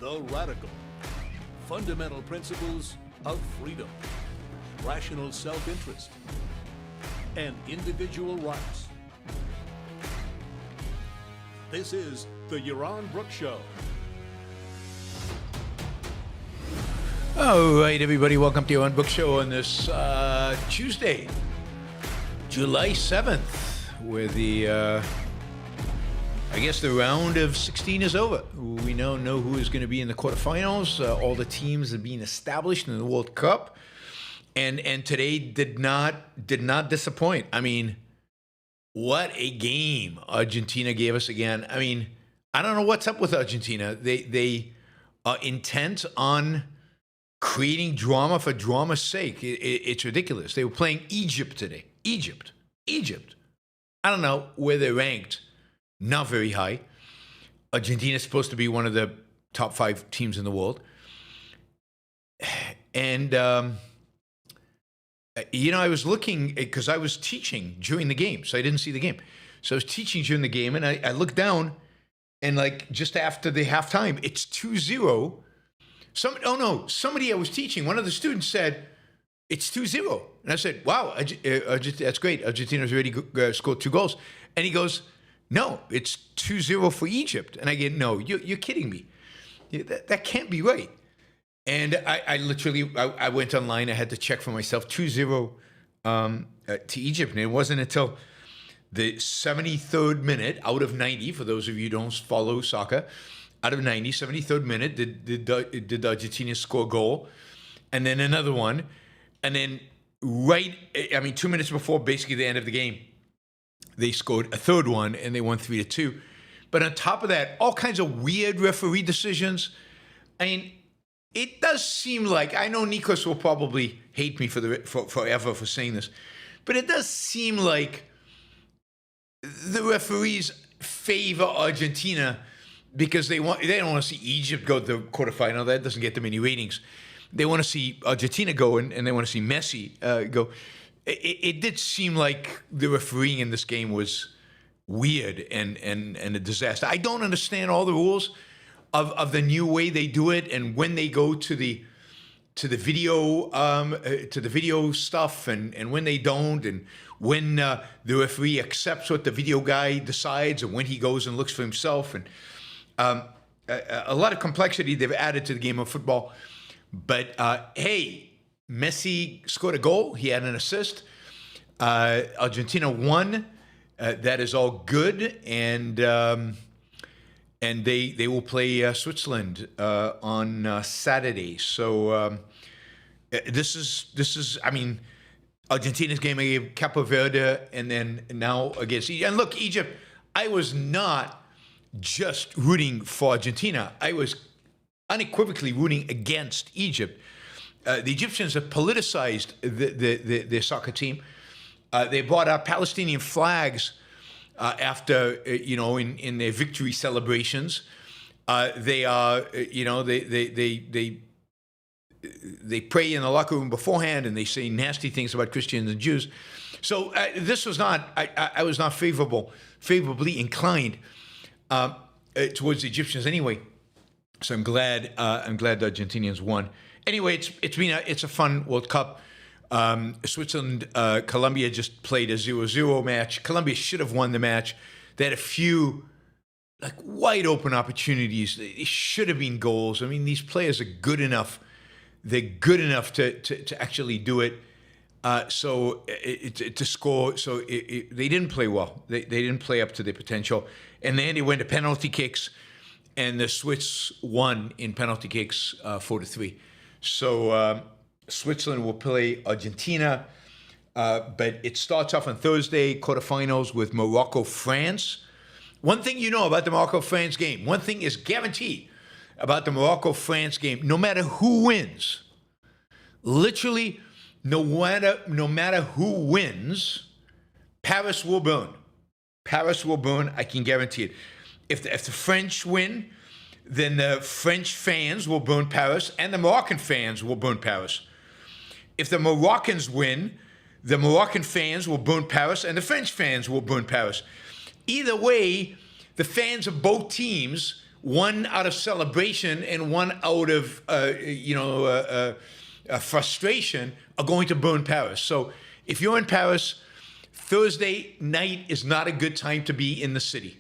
the radical, fundamental principles of freedom, rational self-interest, and individual rights. This is the Yaron Brook Show. All right, everybody, welcome to Yaron Brook Show on this Tuesday, July 7th, where the round of 16 is over. We now know who is going to be in the quarterfinals. All the teams are being established in the World Cup, and today did not disappoint. I mean, what a game Argentina gave us again. I mean, I don't know what's up with Argentina. They are intent on creating drama for drama's sake. It's ridiculous. They were playing Egypt today. Egypt. I don't know where they're ranked. Not very high. Argentina is supposed to be one of the top 5 teams in the world. And, I was looking, because I was teaching during the game, so I didn't see the game. So I was teaching during the game, and I looked down, and just after the halftime, it's 2-0. Somebody I was teaching, one of the students said, it's 2-0. And I said, wow, that's great. Argentina's already scored 2 goals. And he goes, no, it's 2-0 for Egypt. And I go, no, you're kidding me. That can't be right. And I literally went online. I had to check for myself, 2-0 to Egypt. And it wasn't until the 73rd minute out of 90, for those of you who don't follow soccer, out of 90, 73rd minute, did Argentina score a goal, and then another one, and then 2 minutes before basically the end of the game, they scored a third one, and they won 3-2. But on top of that, all kinds of weird referee decisions. I mean, it does seem like, I know Nikos will probably hate me forever for saying this, but it does seem like the referees favor Argentina because they don't want to see Egypt go to the quarterfinal. That doesn't get them any ratings. They want to see Argentina go, and they want to see Messi go. It did seem like the refereeing in this game was weird and a disaster. I don't understand all the rules of the new way they do it, and when they go to the video stuff, and when they don't, and when the referee accepts what the video guy decides, and when he goes and looks for himself, and a lot of complexity they've added to the game of football. But hey, Messi scored a goal. He had an assist. Argentina won. That is all good, and they will play Switzerland on Saturday. So this is. I mean, Argentina's game against Capo Verde, and then now against Egypt. And look, Egypt. I was not just rooting for Argentina. I was unequivocally rooting against Egypt. The Egyptians have politicized their soccer team. They brought out Palestinian flags after, in their victory celebrations. They pray in the locker room beforehand, and they say nasty things about Christians and Jews. So this was not. I was not favorably inclined towards the Egyptians anyway. So I'm glad the Argentinians won. Anyway, it's a fun World Cup. Switzerland, Colombia just played a 0-0 match. Colombia should have won the match. They had a few wide open opportunities. It should have been goals. I mean, these players are good enough. They're good enough to actually do it. So to score. So they didn't play well. They didn't play up to their potential. And then they went to penalty kicks, and the Swiss won in penalty kicks 4-3. So Switzerland will play Argentina, but it starts off on Thursday, quarterfinals with Morocco, France. One thing you know about the Morocco-France game, one thing is guaranteed about the Morocco-France game, no matter who wins, literally no matter who wins, Paris will burn. Paris will burn, I can guarantee it. If the French win, then the French fans will burn Paris, and the Moroccan fans will burn Paris. If the Moroccans win, the Moroccan fans will burn Paris, and the French fans will burn Paris. Either way, the fans of both teams one out of celebration and one out of frustration, are going to burn Paris. So if you're in Paris, Thursday night is not a good time to be in the city.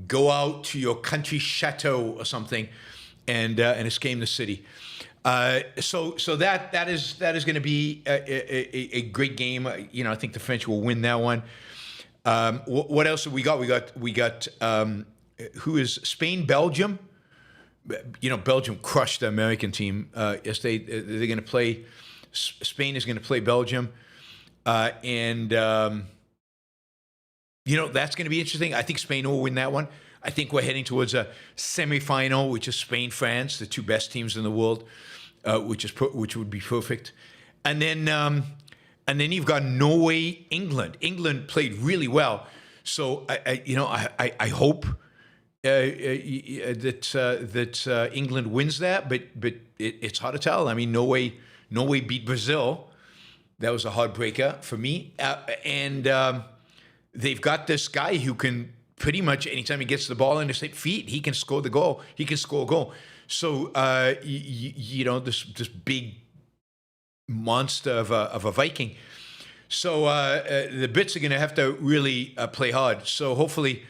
Go out to your country chateau or something, and escape the city. So that is going to be a great game. I think the French will win that one. What else have we got? We got who is Spain, Belgium? Belgium crushed the American team. Yes, they're going to play. Spain is going to play Belgium, and that's going to be interesting. I think Spain will win that one. I think we're heading towards a semifinal, which is Spain, France, the two best teams in the world, which would be perfect. And then you've got Norway, England. England played really well, so I hope that England wins that, but it's hard to tell. I mean, Norway beat Brazil. That was a heartbreaker for me, and they've got this guy who can pretty much anytime he gets the ball in his feet, he can score the goal. He can score a goal. So this big monster of a Viking. So the Brits are going to have to really play hard. So hopefully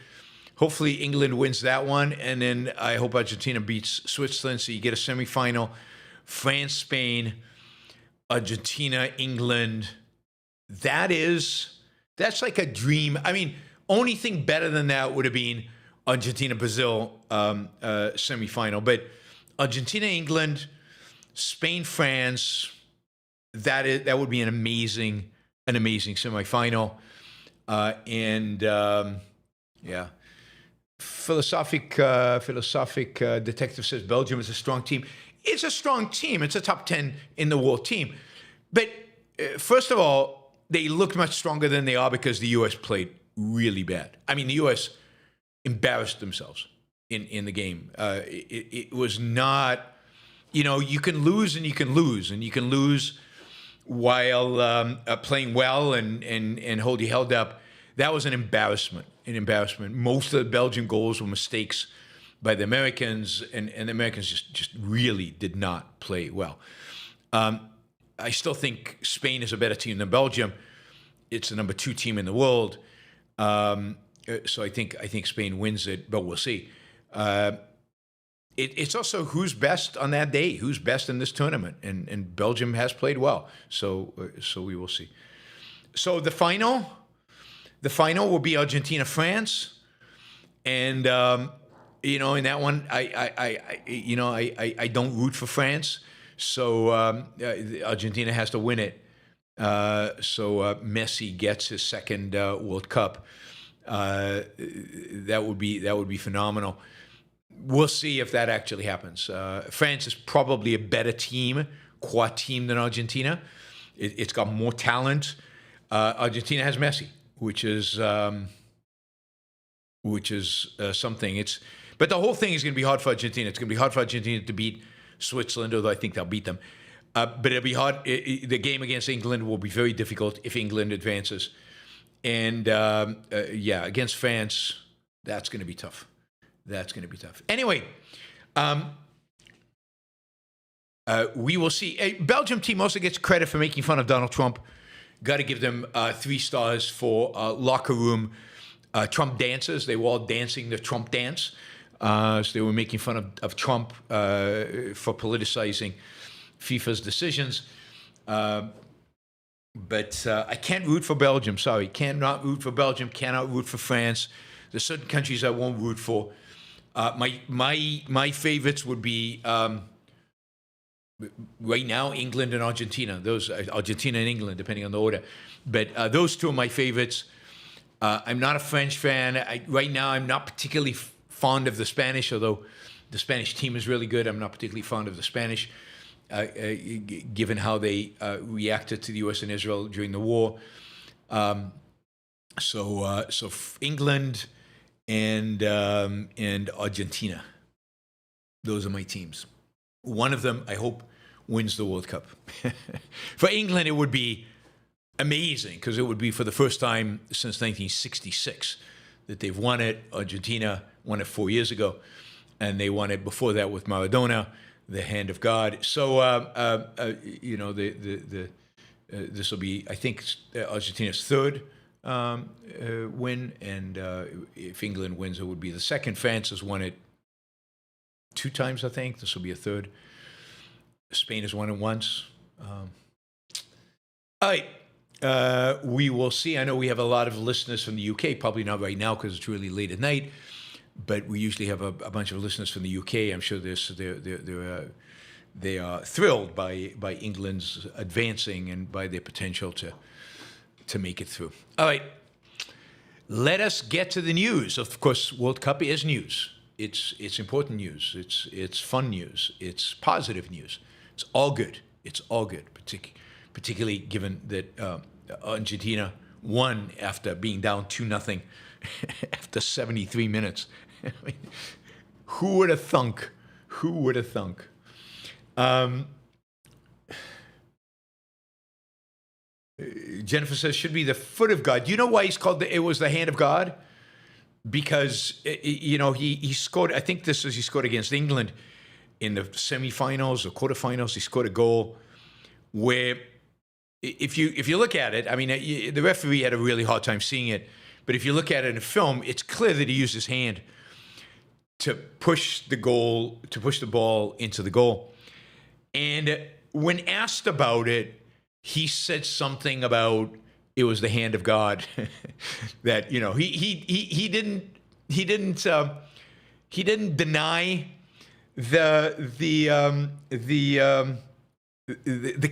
England wins that one, and then I hope Argentina beats Switzerland. So you get a semifinal: France, Spain, Argentina, England. That's like a dream. I mean, only thing better than that would have been Argentina, Brazil semifinal, but Argentina, England, Spain, France. That would be an amazing semifinal, Philosophic detective says Belgium is a strong team. It's a strong team. It's a top 10 in the world team. But first of all, they looked much stronger than they are because the U.S. played really bad. I mean, the U.S. embarrassed themselves in the game. It was not, you can lose and you can lose, and you can lose while playing well and hold your head up. That was an embarrassment. Most of the Belgian goals were mistakes by the Americans, and the Americans just really did not play well. I still think Spain is a better team than Belgium. It's the number 2 team in the world. So I think Spain wins it, but we'll see. It's also who's best on that day, who's best in this tournament, and Belgium has played well. So we will see. So the final will be Argentina, France, and in that one I don't root for France, so Argentina has to win it. So Messi gets his second World Cup. That would be phenomenal. We'll see if that actually happens. France is probably a better team, quad team, than Argentina. It's got more talent. Argentina has Messi, which is something. But the whole thing is going to be hard for Argentina. It's going to be hard for Argentina to beat Switzerland, although I think they'll beat them. But it'll be hard. The game against England will be very difficult if England advances. And against France, that's going to be tough. Anyway, we will see. A Belgium team also gets credit for making fun of Donald Trump. Got to give them 3 stars for locker room Trump dances. They were all dancing the Trump dance. So they were making fun of Trump for politicizing FIFA's decisions. But I can't root for Belgium. Sorry, cannot root for Belgium. Cannot root for France. There's certain countries I won't root for. My favorites would be right now England and Argentina. Those Argentina and England, depending on the order. But those two are my favorites. I'm not a French fan. Right now, I'm not particularly fond of the Spanish, although the Spanish team is really good. I'm not particularly fond of the Spanish, given how they reacted to the U.S. and Israel during the war. So England and Argentina. Those are my teams. One of them, I hope, wins the World Cup. For England, it would be amazing because it would be for the first time since 1966 that they've won it. Argentina won it 4 years ago. and they won it before that with Maradona, the hand of God. So this will be, I think, Argentina's third win, and if England wins, it would be the second. France has won it 2 times, I think. This will be a third. Spain has won it once. All right. We will see. I know we have a lot of listeners from the UK, probably not right now because it's really late at night, but we usually have a bunch of listeners from the UK. I'm sure they are thrilled by England's advancing and by their potential to make it through. All right. Let us get to the news. Of course, World Cup is news. It's important news. It's fun news. It's positive news. It's all good. It's all good, particularly given that Argentina won after being down 2-0 after 73 minutes. I mean, who would have thunk? Who would have thunk? Jennifer says, should be the foot of God. Do you know why he's called it was the hand of God? Because, he scored, I think he scored against England in the semifinals or quarterfinals. He scored a goal where, if you look at it, I mean, the referee had a really hard time seeing it, but if you look at it in a film, it's clear that he used his hand to push the ball into the goal. And when asked about it, he said something about it was the hand of God. That he didn't deny the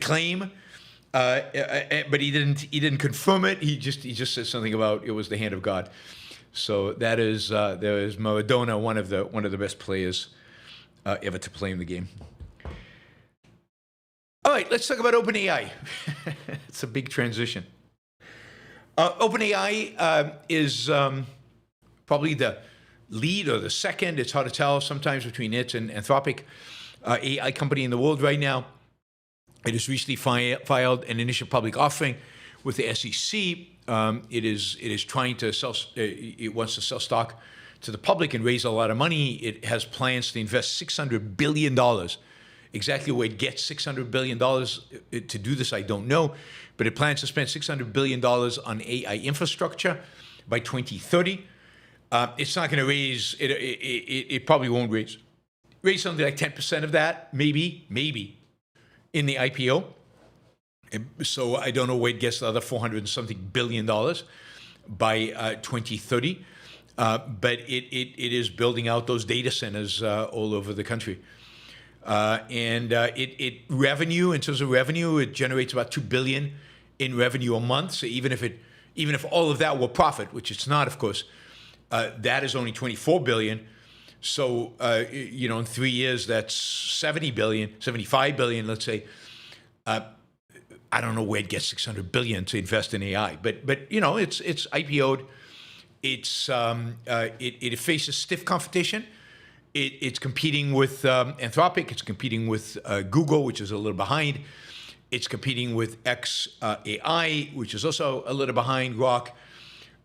claim, but he didn't confirm it. He just said something about it was the hand of God. So there is Maradona, one of the best players ever to play in the game. All right, let's talk about OpenAI. It's a big transition. OpenAI is probably the lead or the second. It's hard to tell sometimes between it and Anthropic, AI company in the world right now. It has recently filed an initial public offering with the SEC. It is trying to sell. It wants to sell stock to the public and raise a lot of money. It has plans to invest $600 billion. Exactly where it gets $600 billion to do this, I don't know. But it plans to spend $600 billion on AI infrastructure by 2030. It's not going to raise, it probably won't raise something like 10% of that, maybe, in the IPO. So I don't know where it gets the other $400 and something billion by 2030. But it is building out those data centers all over the country. In terms of revenue, it generates about $2 billion in revenue a month. So even if all of that were profit, which it's not, of course, that is only $24 billion. So in 3 years, that's $70 billion, $75 billion, let's say. I don't know where it gets $600 billion to invest in AI, but it's IPO'd. It faces stiff competition. It's competing with Anthropic. It's competing with Google, which is a little behind. It's competing with xAI, which is also a little behind Grok.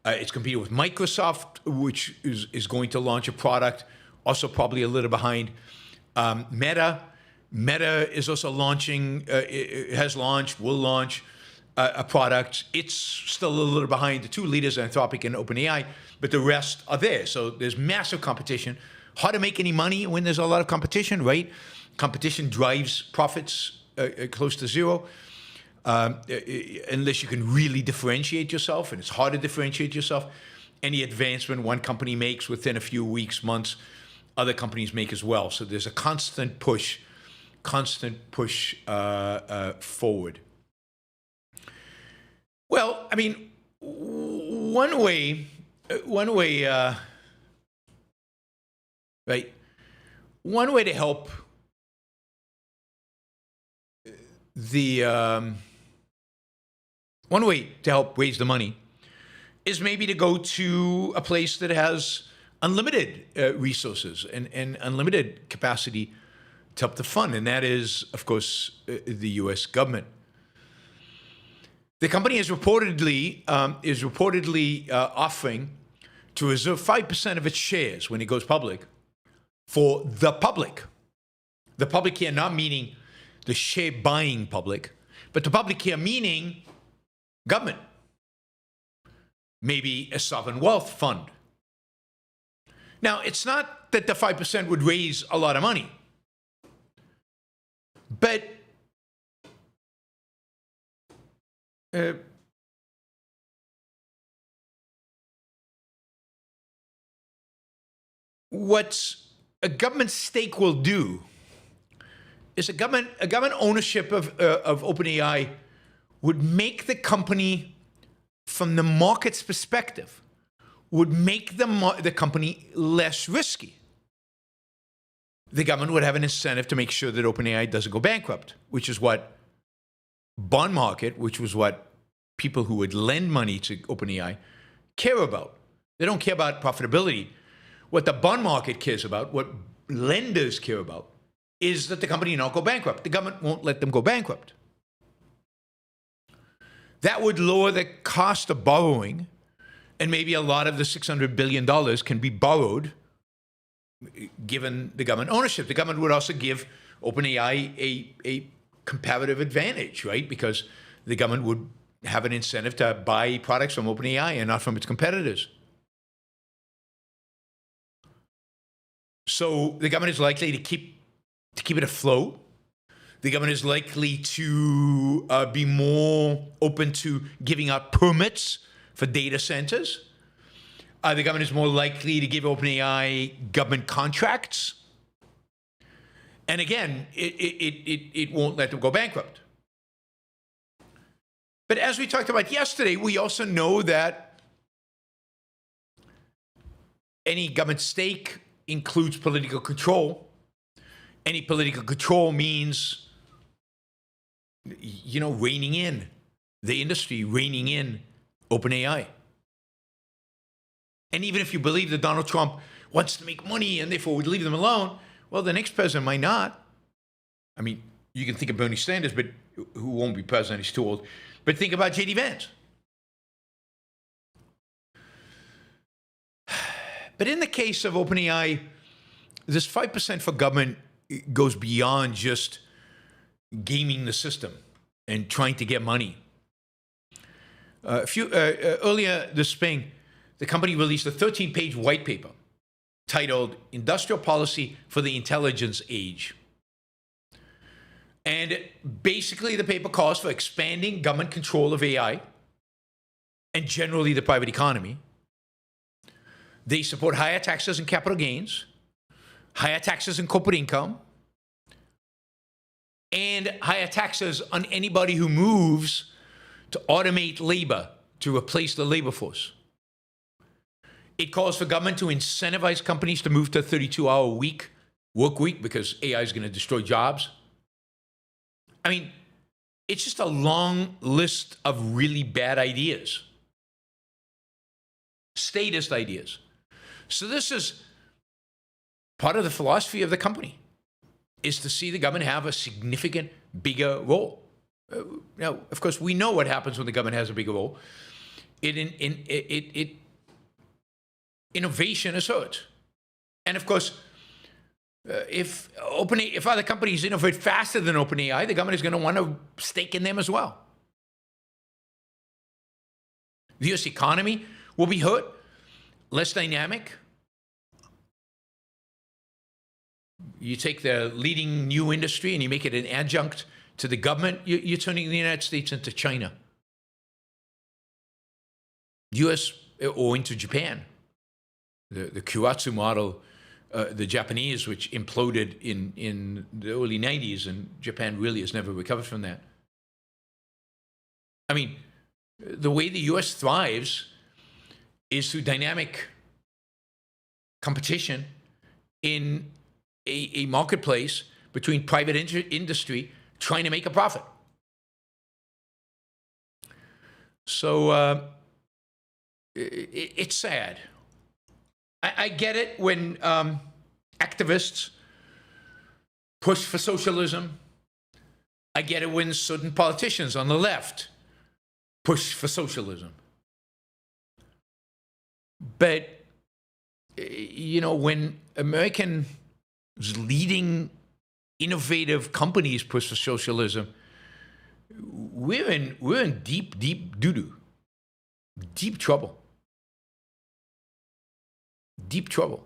It's competing with Microsoft, which is going to launch a product, also probably a little behind. Meta is also launching, has launched, will launch a product. It's still a little behind the two leaders, Anthropic and OpenAI, but the rest are there. So there's massive competition. Hard to make any money when there's a lot of competition, right? Competition drives profits close to zero, unless you can really differentiate yourself, and it's hard to differentiate yourself. Any advancement one company makes within a few weeks, months, other companies make as well. So there's a constant push forward. Well, I mean, one way, right? One way to help raise the money is maybe to go to a place that has unlimited resources and unlimited capacity to help the fund, and that is, of course, the U.S. government. The company is reportedly offering to reserve 5% of its shares when it goes public for the public. The public here not meaning the share buying public, but the public here meaning government. Maybe a sovereign wealth fund. Now, it's not that the 5% would raise a lot of money, but what a government stake will do is a government ownership of OpenAI would make the company, from the market's perspective, would make the company less risky. The government would have an incentive to make sure that OpenAI doesn't go bankrupt, which is what bond market, which was what people who would lend money to OpenAI care about. They don't care about profitability. What the bond market cares about, what lenders care about, is that the company not go bankrupt. The government won't let them go bankrupt. That would lower the cost of borrowing, and maybe a lot of the $600 billion can be borrowed given the government ownership. The government would also give OpenAI a comparative advantage, right? Because the government would have an incentive to buy products from OpenAI and not from its competitors. So the government is likely to keep it afloat. The government is likely to be more open to giving out permits for data centers. The government is more likely to give OpenAI government contracts. And again, it won't let them go bankrupt. But as we talked about yesterday, we also know that any government stake includes political control. Any political control means, reining in the industry, reining in OpenAI. And even if you believe that Donald Trump wants to make money and therefore would leave them alone, well, the next president might not. I mean, you can think of Bernie Sanders, but who won't be president? He's too old. But think about J.D. Vance. But in the case of OpenAI, this 5% for government goes beyond just gaming the system and trying to get money. Earlier this spring, the company released a 13-page white paper titled Industrial Policy for the Intelligence Age. And basically, the paper calls for expanding government control of AI and generally the private economy. They support higher taxes and capital gains, higher taxes and corporate income, and higher taxes on anybody who moves to automate labor, to replace the labor force. It calls for government to incentivize companies to move to a 32-hour work week, because AI is going to destroy jobs. I mean, it's just a long list of really bad ideas. Statist ideas. So this is part of the philosophy of the company, is to see the government have a significant, bigger role. Now, of course, we know what happens when the government has a bigger role. Innovation is hurt. And of course, if other companies innovate faster than OpenAI, the government is going to want to stake in them as well. The U.S. economy will be hurt, less dynamic. You take the leading new industry and you make it an adjunct to the government, you're turning the United States into China. U.S. or into Japan. The Kuratsu model, the Japanese, which imploded in the early 90s, and Japan really has never recovered from that. I mean, the way the U.S. thrives is through dynamic competition in a marketplace between private industry trying to make a profit. So it's sad. I get it when activists push for socialism. I get it when certain politicians on the left push for socialism. But, when American leading innovative companies push for socialism, we're in deep doo-doo, deep trouble. Deep trouble.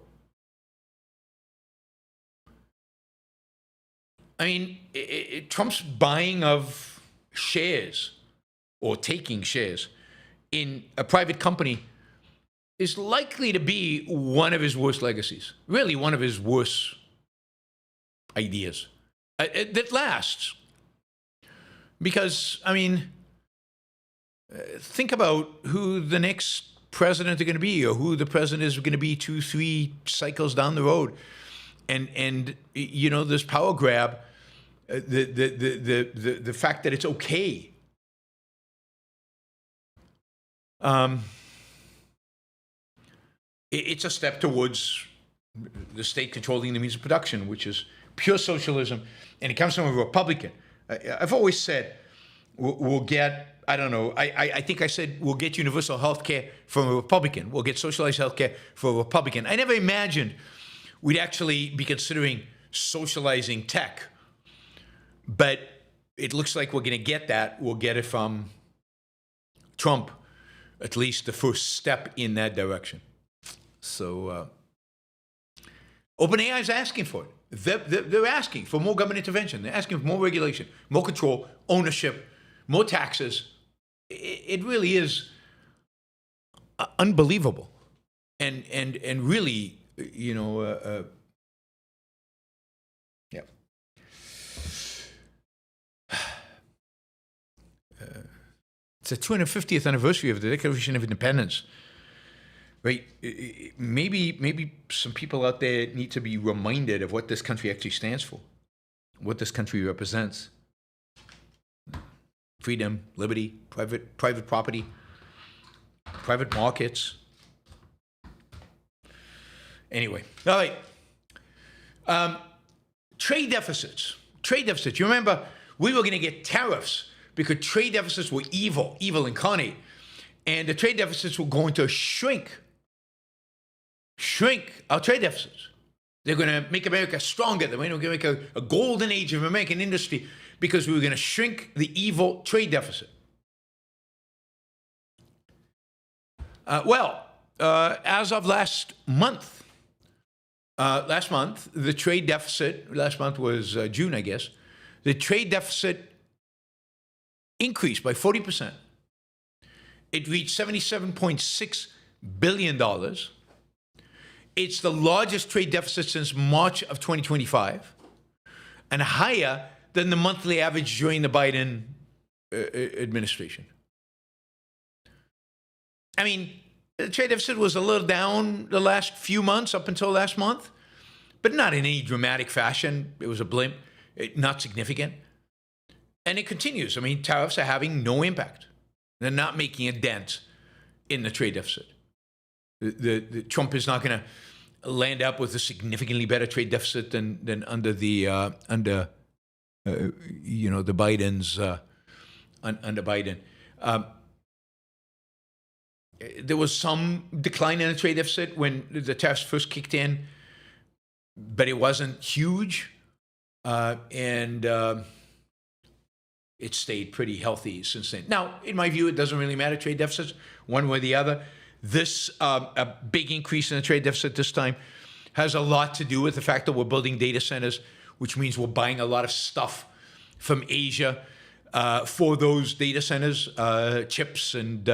I mean, Trump's buying of shares or taking shares in a private company is likely to be one of his worst legacies, really one of his worst ideas that lasts. Because, I mean, think about who the next president are going to be, or who the president is going to be 2-3 cycles down the road, and you know, this power grab, the fact that it's okay. It's a step towards the state controlling the means of production, which is pure socialism, and it comes from a Republican. I've always said we'll get, I don't know, I think I said we'll get universal health care from a Republican. We'll get socialized health care for a Republican. I never imagined we'd actually be considering socializing tech. But it looks like we're going to get that. We'll get it from Trump, at least the first step in that direction. So OpenAI is asking for it. They're asking for more government intervention. They're asking for more regulation, more control, ownership, more taxes. It really is unbelievable, and really, you know, yeah. It's the 250th anniversary of the Declaration of Independence. Right? Maybe some people out there need to be reminded of what this country actually stands for, what this country represents. Freedom, liberty, private property, private markets. Anyway, all right. Trade deficits. You remember we were going to get tariffs because trade deficits were evil incarnate, and the trade deficits were going to shrink our trade deficits. They're going to make America stronger. They're going to make a golden age of American industry because we were going to shrink the evil trade deficit. As of last month, the trade deficit, last month was June, I guess, the trade deficit increased by 40%. It reached $77.6 billion. It's the largest trade deficit since March of 2025, and higher than the monthly average during the Biden administration. I mean, the trade deficit was a little down the last few months up until last month, but not in any dramatic fashion. It was a blimp, not significant. And it continues. I mean, tariffs are having no impact. They're not making a dent in the trade deficit. The Trump is not going to land up with a significantly better trade deficit than under the the Bidens under Biden. There was some decline in the trade deficit when the tariffs first kicked in, but it wasn't huge, and it stayed pretty healthy since then. Now, in my view, it doesn't really matter, trade deficits, one way or the other. This a big increase in the trade deficit this time has a lot to do with the fact that we're building data centers, which means we're buying a lot of stuff from Asia for those data centers, chips, and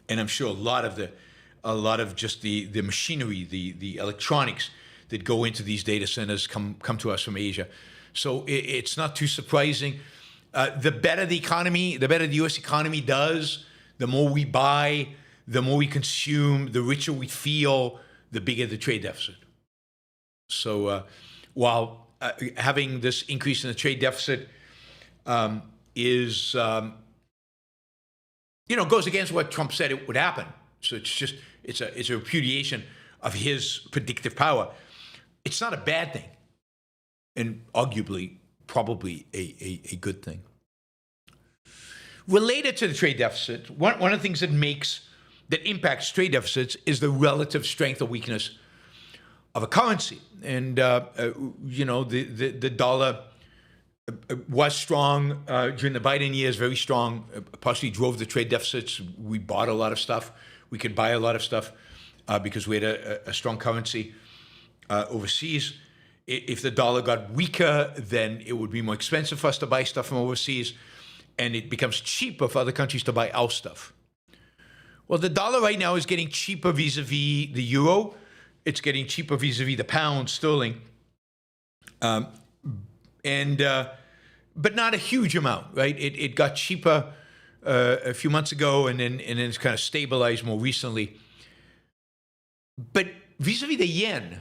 I'm sure a lot of just the machinery, the electronics that go into these data centers come to us from Asia. So it's not too surprising. The better the economy, the better the U.S. economy does, the more we buy, the more we consume, the richer we feel, the bigger the trade deficit. So while having this increase in the trade deficit is, goes against what Trump said it would happen. So it's a repudiation of his predictive power. It's not a bad thing, and arguably probably a good thing. Related to the trade deficit, one of the things that impacts trade deficits is the relative strength or weakness a currency. And, the dollar was strong during the Biden years, very strong, partially drove the trade deficits. We bought a lot of stuff. We could buy a lot of stuff because we had a strong currency overseas. If the dollar got weaker, then it would be more expensive for us to buy stuff from overseas, and it becomes cheaper for other countries to buy our stuff. Well, the dollar right now is getting cheaper vis-a-vis the euro. It's getting cheaper vis-a-vis the pound sterling. But not a huge amount, right? It got cheaper a few months ago, and then it's kind of stabilized more recently. But vis-a-vis the yen,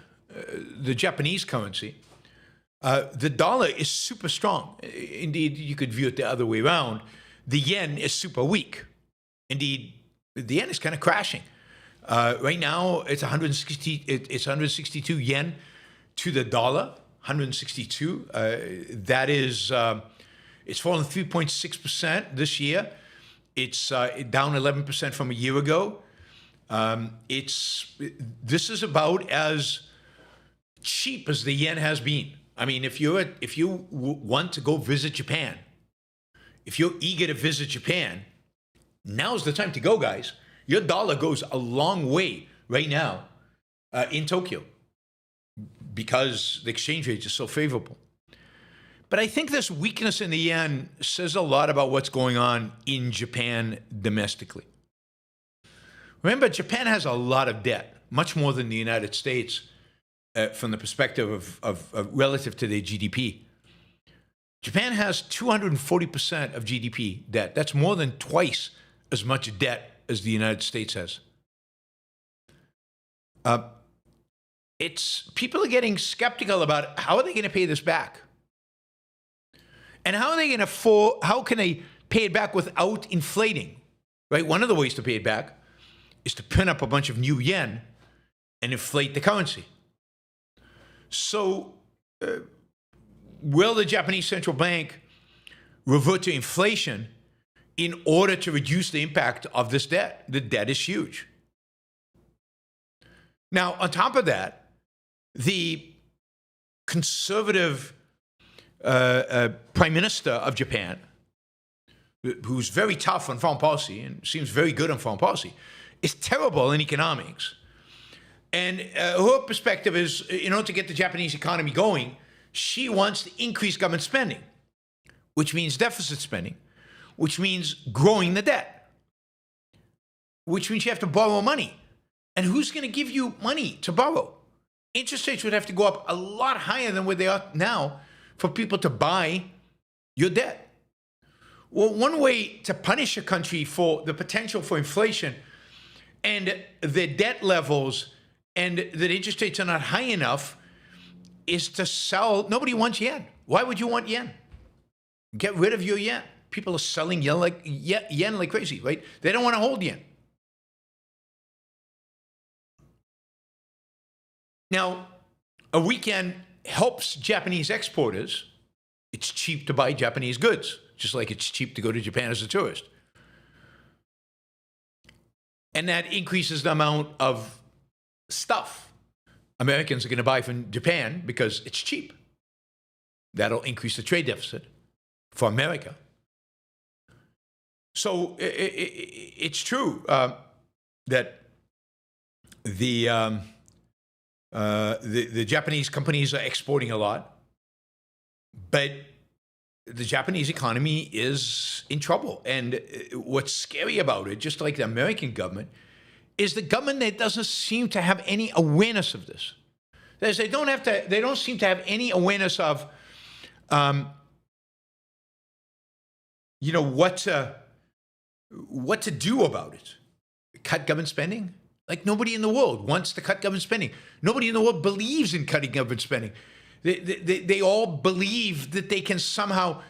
the Japanese currency, the dollar is super strong. Indeed, you could view it the other way around. The yen is super weak. Indeed, the yen is kind of crashing. Right now, it's 162 yen to the dollar. 162. That is, it's fallen 3.6% this year. It's down 11% from a year ago. This is about as cheap as the yen has been. I mean, if you want to go visit Japan, if you're eager to visit Japan, now's the time to go, guys. Your dollar goes a long way right now in Tokyo, because the exchange rate is so favorable. But I think this weakness in the yen says a lot about what's going on in Japan domestically. Remember, Japan has a lot of debt, much more than the United States, from the perspective of relative to their GDP. Japan has 240% of GDP debt. That's more than twice as much debt as the United States has. People are getting skeptical about how are they going to pay this back, and how can they pay it back without inflating? Right, one of the ways to pay it back is to print up a bunch of new yen and inflate the currency. So, will the Japanese central bank revert to inflation in order to reduce the impact of this debt? The debt is huge. Now, on top of that, the conservative prime minister of Japan, who's very tough on foreign policy and seems very good on foreign policy, is terrible in economics. And her perspective is, in order to get the Japanese economy going, she wants to increase government spending, which means deficit spending, which means growing the debt, which means you have to borrow money. And who's going to give you money to borrow? Interest rates would have to go up a lot higher than where they are now for people to buy your debt. Well, one way to punish a country for the potential for inflation and the debt levels and that interest rates are not high enough is to sell. Nobody wants yen. Why would you want yen? Get rid of your yen. People are selling yen like crazy, right? They don't want to hold yen. Now, a weekend helps Japanese exporters. It's cheap to buy Japanese goods, just like it's cheap to go to Japan as a tourist. And that increases the amount of stuff Americans are going to buy from Japan because it's cheap. That'll increase the trade deficit for America. So it's true that the Japanese companies are exporting a lot, but the Japanese economy is in trouble. And what's scary about it, just like the American government, is the government that doesn't seem to have any awareness of this. That is, they don't seem to have any awareness of, what to do about it. Cut government spending? Like, nobody in the world wants to cut government spending. Nobody in the world believes in cutting government spending. They all believe that they can somehow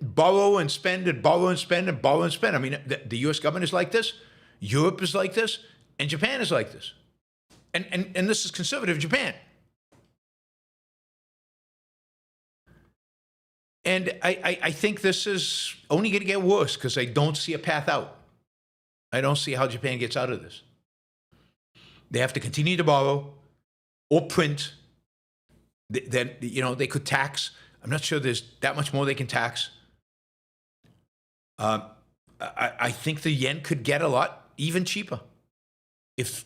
borrow and spend and borrow and spend and borrow and spend. I mean, the U.S. government is like this, Europe is like this, and Japan is like this. And this is conservative Japan. And I think this is only going to get worse because I don't see a path out. I don't see how Japan gets out of this. They have to continue to borrow. or print. Then, they could tax. I'm not sure there's that much more they can tax. I think the yen could get a lot even cheaper if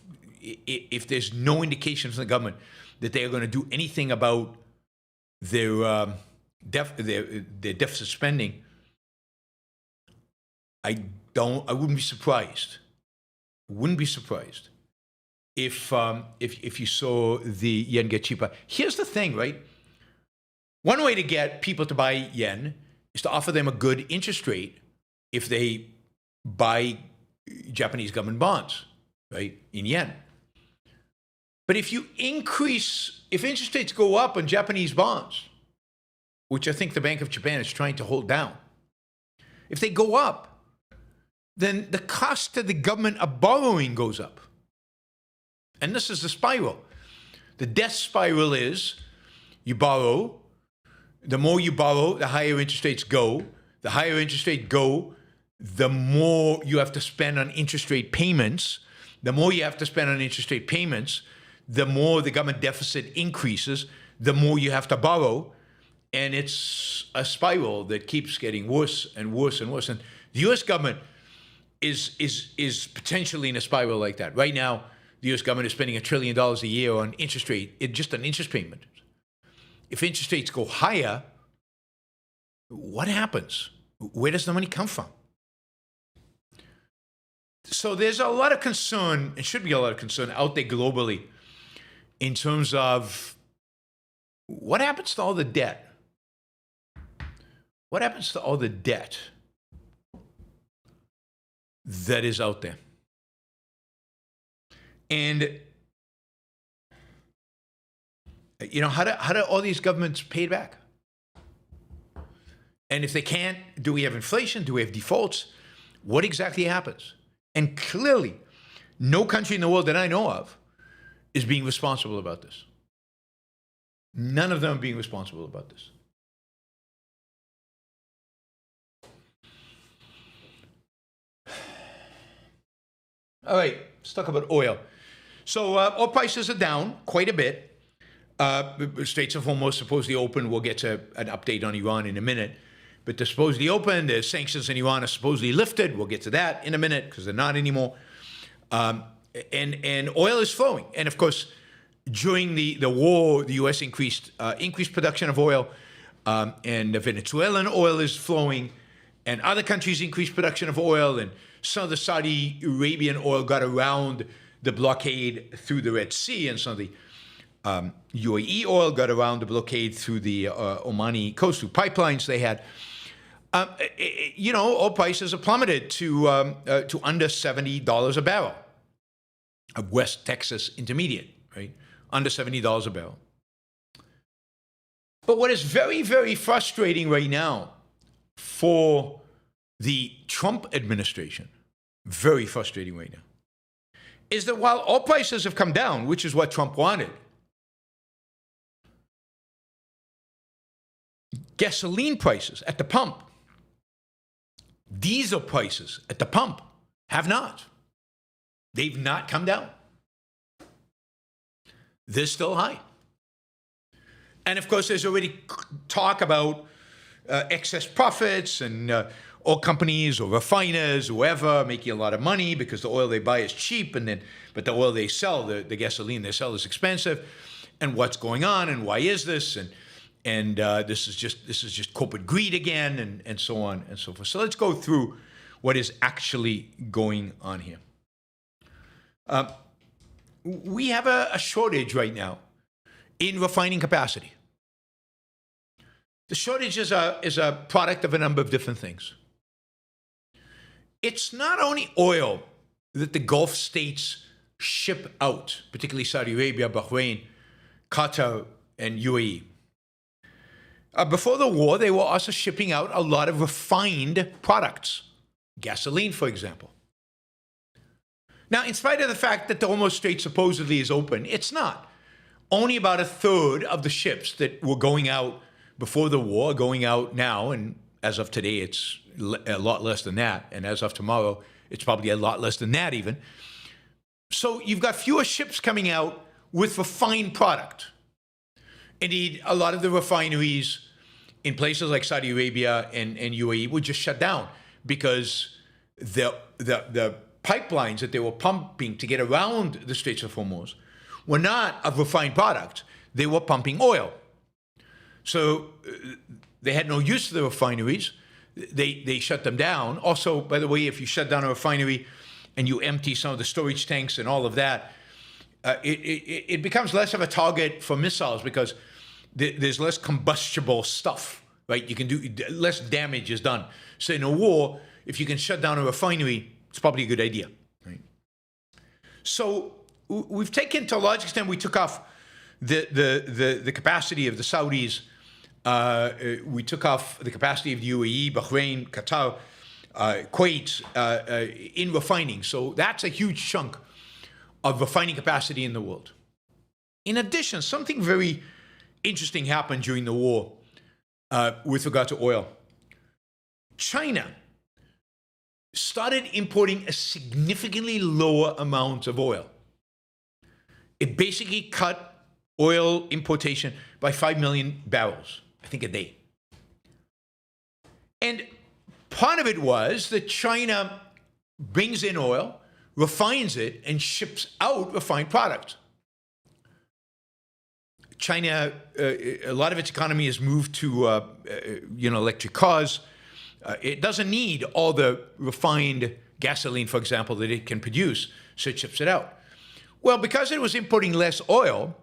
there's no indication from the government that they are going to do anything about their deficit spending. I wouldn't be surprised. Wouldn't be surprised if you saw the yen get cheaper. Here's the thing, right? One way to get people to buy yen is to offer them a good interest rate if they buy Japanese government bonds, right, in yen. But if interest rates go up on Japanese bonds, which I think the Bank of Japan is trying to hold down, if they go up, then the cost to the government of borrowing goes up. And this is the spiral. The death spiral is you borrow, the more you borrow, the higher interest rates go. The higher interest rates go, the more you have to spend on interest rate payments. The more you have to spend on interest rate payments, the more the government deficit increases, the more you have to borrow. And it's a spiral that keeps getting worse and worse and worse. And the U.S. government is potentially in a spiral like that. Right now, the U.S. government is spending $1 trillion a year on interest rate, just on interest payment. If interest rates go higher, what happens? Where does the money come from? So there's a lot of concern, and should be a lot of concern out there globally in terms of what happens to all the debt? What happens to all the debt that is out there? And how do all these governments pay it back? And if they can't, do we have inflation? Do we have defaults? What exactly happens? And clearly, no country in the world that I know of is being responsible about this. None of them are being responsible about this. All right, let's talk about oil. So oil prices are down quite a bit. Straits of Hormuz supposedly open. We'll get to an update on Iran in a minute. But they're supposedly open. The sanctions in Iran are supposedly lifted. We'll get to that in a minute because they're not anymore. And oil is flowing. And of course, during the war, the U.S. increased production of oil, and the Venezuelan oil is flowing, and other countries increased production of oil, and some of the Saudi Arabian oil got around the blockade through the Red Sea, and some of the UAE oil got around the blockade through the Omani coast through pipelines they had. Oil prices have plummeted to under $70 a barrel. A West Texas Intermediate, right? Under $70 a barrel. But what is very, very frustrating right now for the Trump administration, very frustrating right now, is that while oil prices have come down, which is what Trump wanted, gasoline prices at the pump, diesel prices at the pump have not. They've not come down. They're still high. And of course, there's already talk about excess profits and oil companies or refiners, whoever, making a lot of money because the oil they buy is cheap, but the oil they sell, the gasoline they sell is expensive. And what's going on, and why is this? And this is just corporate greed again, and so on and so forth. So let's go through what is actually going on here. We have a shortage right now in refining capacity. The shortage is a product of a number of different things. It's not only oil that the Gulf states ship out, particularly Saudi Arabia, Bahrain, Qatar, and UAE. Before the war, they were also shipping out a lot of refined products, gasoline, for example. Now, in spite of the fact that the Hormuz Strait supposedly is open, it's not. Only about a third of the ships that were going out before the war are going out now, and as of today, it's a lot less than that. And as of tomorrow, it's probably a lot less than that even. So you've got fewer ships coming out with refined product. Indeed, a lot of the refineries in places like Saudi Arabia and UAE were just shut down because the pipelines that they were pumping to get around the Straits of Hormuz were not of refined product. They were pumping oil. So they had no use for the refineries. They shut them down. Also, by the way, if you shut down a refinery and you empty some of the storage tanks and all of that, it becomes less of a target for missiles because there's less combustible stuff, right? You can do less damage is done. So in a war, if you can shut down a refinery, it's probably a good idea, right? So we've taken, to a large extent, we took off the capacity of the Saudis. We took off the capacity of the UAE, Bahrain, Qatar, Kuwait in refining. So that's a huge chunk of refining capacity in the world. In addition, something very interesting happened during the war with regard to oil. China started importing a significantly lower amount of oil. It basically cut oil importation by 5 million barrels, I think, a day. And part of it was that China brings in oil, refines it, and ships out refined product. China, a lot of its economy has moved to electric cars. It doesn't need all the refined gasoline, for example, that it can produce, so it ships it out. Well, because it was importing less oil,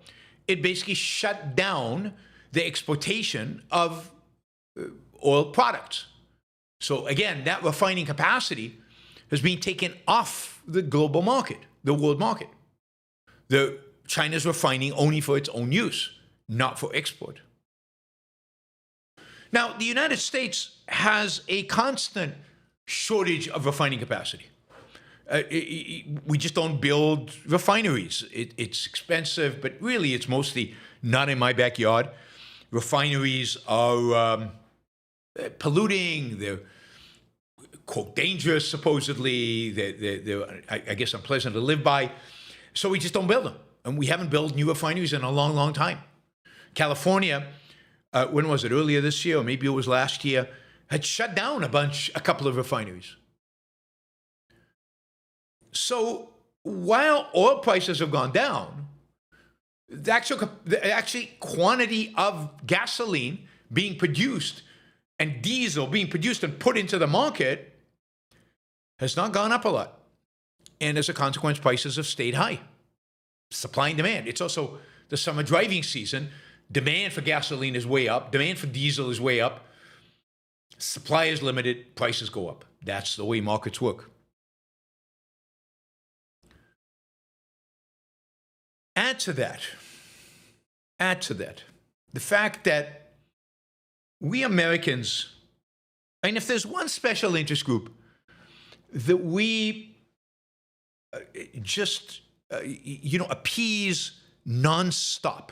it basically shut down the exportation of oil products. So again, that refining capacity has been taken off the global market, the world market. China's refining only for its own use, not for export. Now, the United States has a constant shortage of refining capacity. We just don't build refineries. It's expensive, but really it's mostly not in my backyard. Refineries are polluting. They're, quote, dangerous, supposedly. They're I guess, unpleasant to live by. So we just don't build them. And we haven't built new refineries in a long, long time. California, when was it, earlier this year, or maybe it was last year, had shut down a couple of refineries. So while oil prices have gone down, the actual quantity of gasoline being produced and diesel being produced and put into the market has not gone up a lot. And as a consequence, prices have stayed high. Supply and demand. It's also the summer driving season. Demand for gasoline is way up. Demand for diesel is way up. Supply is limited. Prices go up. That's the way markets work. Add to that, the fact that we Americans, and if there's one special interest group that we appease nonstop,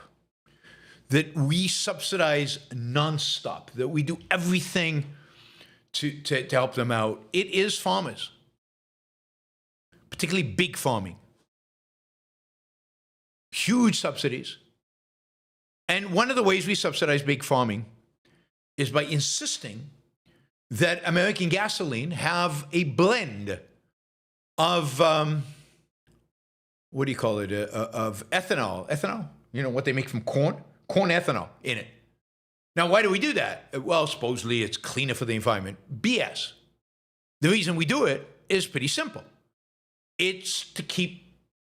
that we subsidize nonstop, that we do everything to help them out, it is farmers, particularly big farming. Huge subsidies. And one of the ways we subsidize big farming is by insisting that American gasoline have a blend of, of ethanol. Ethanol? You know, what they make from corn? Corn ethanol in it. Now, why do we do that? Well, supposedly it's cleaner for the environment. BS. The reason we do it is pretty simple. It's to keep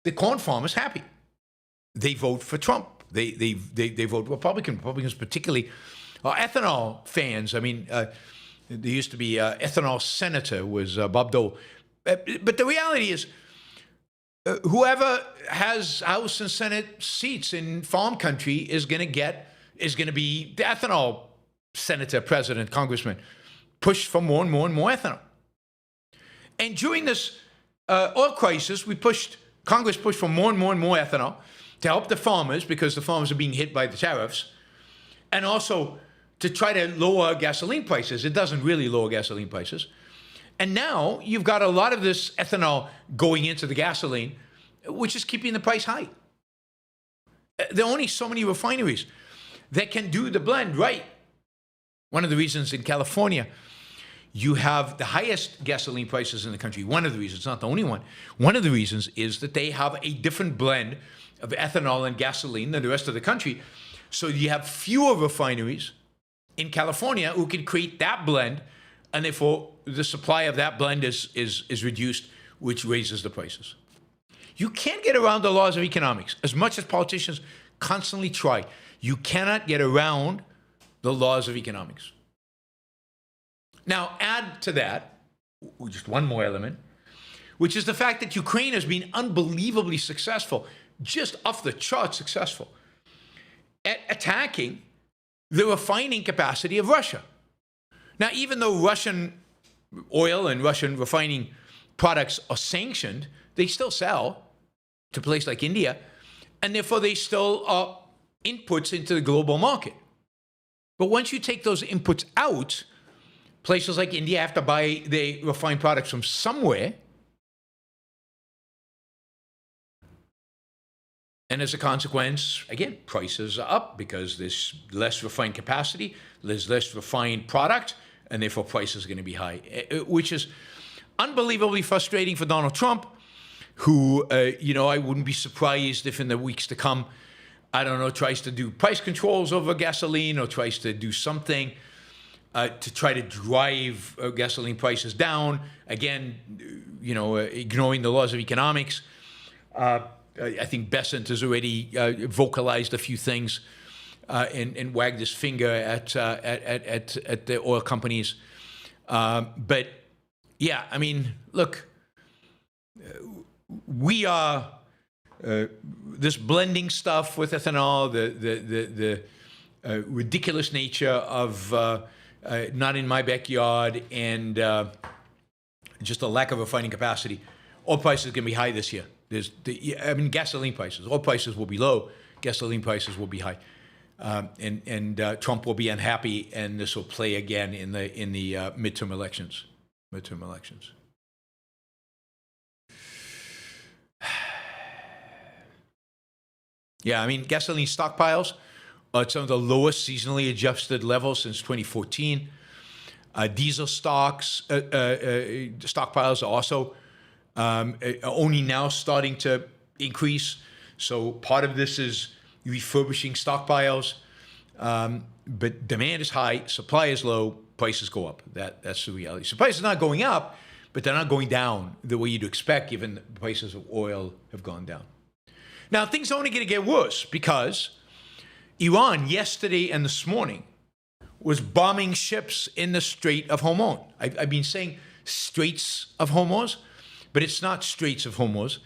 the corn farmers happy. They vote for Trump. They vote Republican. Republicans particularly are ethanol fans. I mean, there used to be ethanol senator was Bob Dole. But the reality is, whoever has House and Senate seats in farm country is going to be the ethanol senator, president, congressman, push for more and more and more ethanol. And during this oil crisis, Congress pushed for more and more and more ethanol to help the farmers, because the farmers are being hit by the tariffs, and also to try to lower gasoline prices. It doesn't really lower gasoline prices. And now you've got a lot of this ethanol going into the gasoline, which is keeping the price high. There are only so many refineries that can do the blend right. One of the reasons in California, you have the highest gasoline prices in the country. One of the reasons, not the only one. One of the reasons is that they have a different blend of ethanol and gasoline than the rest of the country. So you have fewer refineries in California who can create that blend, and therefore the supply of that blend is reduced, which raises the prices. You can't get around the laws of economics. As much as politicians constantly try, you cannot get around the laws of economics. Now, add to that, just one more element, which is the fact that Ukraine has been unbelievably successful, just off the charts successful, at attacking the refining capacity of Russia. Now, even though Russian oil and Russian refining products are sanctioned, they still sell to a place like India, and therefore they still are inputs into the global market. But once you take those inputs out, places like India have to buy their refined products from somewhere. And as a consequence, again, prices are up because there's less refined capacity, there's less refined product, and therefore prices are going to be high, which is unbelievably frustrating for Donald Trump, who, I wouldn't be surprised if in the weeks to come, I don't know, tries to do price controls over gasoline or tries to do something to try to drive gasoline prices down. Again, ignoring the laws of economics. I think Besant has already vocalized a few things and wagged his finger at the oil companies. But yeah, I mean, look, we are this blending stuff with ethanol, the ridiculous nature of not in my backyard, and just a lack of refining capacity. Oil prices are going to be high this year. Gasoline prices. Oil prices will be low. Gasoline prices will be high, and Trump will be unhappy, and this will play again in the midterm elections. Yeah, I mean, gasoline stockpiles are at some of the lowest seasonally adjusted levels since 2014. Diesel stockpiles are also only now starting to increase. So part of this is refurbishing stockpiles, but demand is high, supply is low, prices go up. That's the reality. So prices are not going up, but they're not going down the way you'd expect, given the prices of oil have gone down. Now, things are only going to get worse because Iran yesterday and this morning was bombing ships in the Strait of Hormuz. I've been saying Straits of Hormuz, but it's not Straits of Hormuz.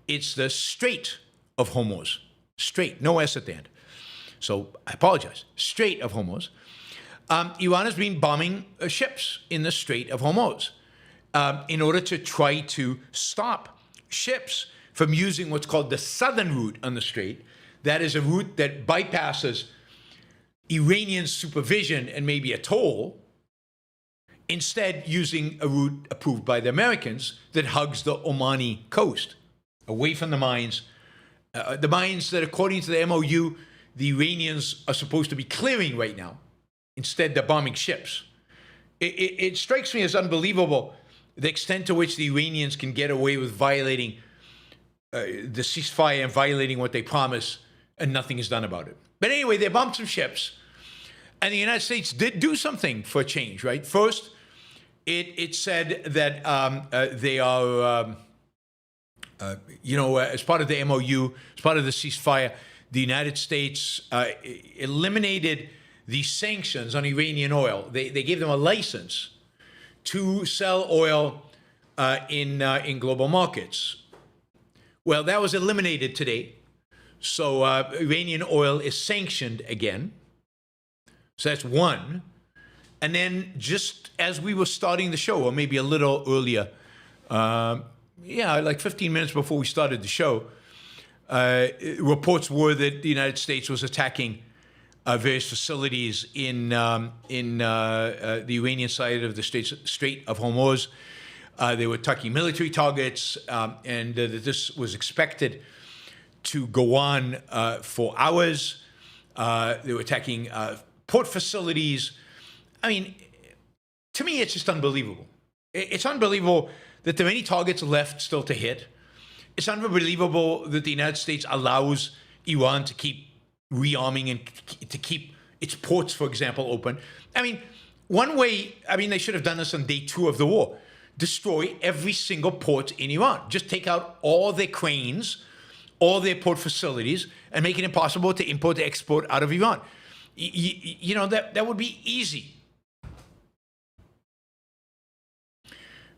It's the Strait of Hormuz. Strait, no S at the end. So I apologize. Strait of Hormuz. Iran has been bombing ships in the Strait of Hormuz in order to try to stop ships from using what's called the southern route on the Strait. That is a route that bypasses Iranian supervision and maybe a toll, instead using a route approved by the Americans that hugs the Omani coast, away from the mines that, according to the MOU, the Iranians are supposed to be clearing right now. Instead, they're bombing ships. It strikes me as unbelievable the extent to which the Iranians can get away with violating the ceasefire and violating what they promise, and nothing is done about it. But anyway, they bombed some ships, and the United States did do something for a change, right? First, it said that they are, as part of the MOU, as part of the ceasefire, the United States eliminated the sanctions on Iranian oil. They gave them a license to sell oil in global markets. Well, that was eliminated today. So Iranian oil is sanctioned again. So that's one. And then just as we were starting the show, or maybe a little earlier, like 15 minutes before we started the show, reports were that the United States was attacking various facilities in the Iranian side of the Strait of Hormuz. They were attacking military targets, and that this was expected to go on for hours. They were attacking port facilities. I mean, to me, it's just unbelievable. It's unbelievable that there are any targets left still to hit. It's unbelievable that the United States allows Iran to keep rearming and to keep its ports, for example, open. I mean, one way, they should have done this on day 2 of the war. Destroy every single port in Iran. Just take out all their cranes, all their port facilities, and make it impossible to import and export out of Iran. That would be easy.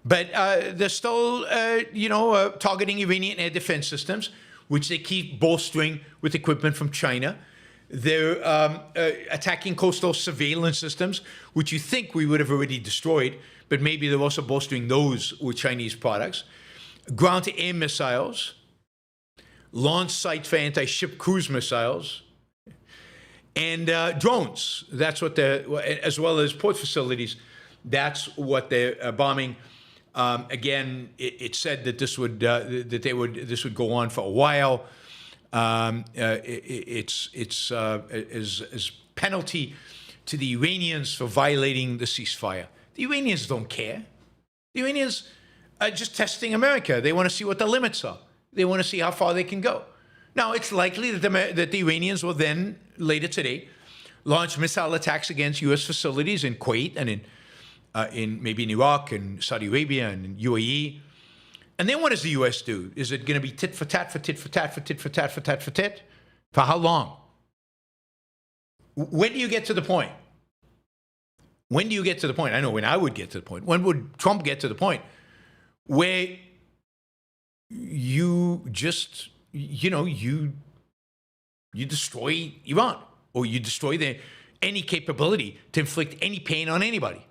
But they're still, targeting Iranian air defense systems, which they keep bolstering with equipment from China. They're attacking coastal surveillance systems, which you think we would have already destroyed, but maybe they're also bolstering those with Chinese products. Ground-to-air missiles, launch sites for anti-ship cruise missiles, and drones. That's what as well as port facilities. That's what they're bombing. Again, it said that this would go on for a while. It's as penalty to the Iranians for violating the ceasefire. The Iranians don't care. The Iranians are just testing America. They want to see what the limits are. They want to see how far they can go. Now, it's likely that the Iranians will then, later today, launch missile attacks against U.S. facilities in Kuwait and maybe in Iraq and Saudi Arabia and in UAE. And then what does the U.S. do? Is it going to be tit for tat for tit for tat for tit for tat for tat for tit? For how long? When do you get to the point? When do you get to the point? I know when I would get to the point. When would Trump get to the point where you just, you destroy Iran, or you destroy any capability to inflict any pain on anybody?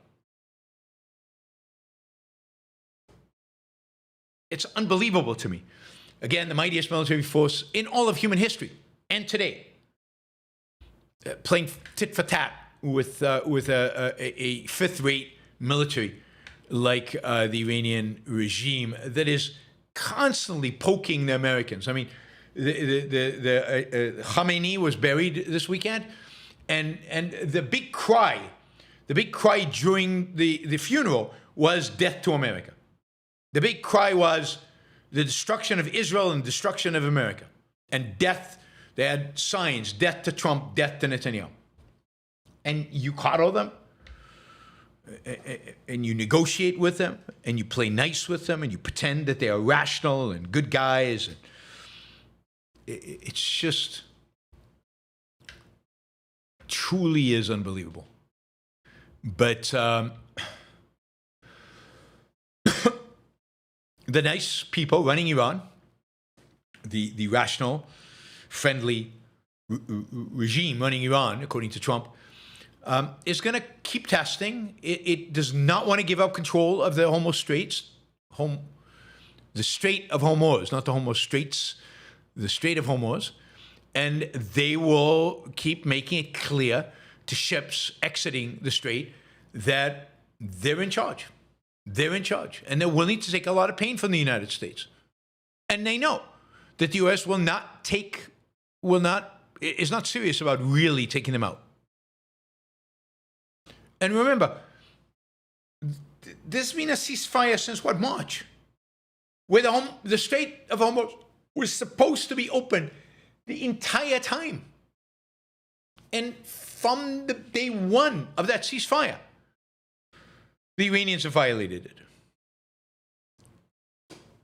It's unbelievable to me. Again, the mightiest military force in all of human history and today, playing tit for tat with a fifth-rate military like the Iranian regime that is constantly poking the Americans. I mean, Khamenei was buried this weekend, and the big cry during the funeral was death to America. The big cry was the destruction of Israel and destruction of America. And death, they had signs, death to Trump, death to Netanyahu. And you coddle them, and you negotiate with them, and you play nice with them, and you pretend that they are rational and good guys. And it's just, truly is unbelievable. But the nice people running Iran, the rational, friendly regime running Iran, according to Trump, is going to keep testing. It does not want to give up control of the Hormuz Straits, the Strait of Hormuz, not the Hormuz Straits, the Strait of Hormuz. And they will keep making it clear to ships exiting the Strait that they're in charge. They're in charge, and they're willing to take a lot of pain from the United States. And they know that the U.S. is not serious about really taking them out. And remember, there's been a ceasefire since what, March? Where the Strait of Hormuz was supposed to be open the entire time. And from the day one of that ceasefire, the Iranians have violated it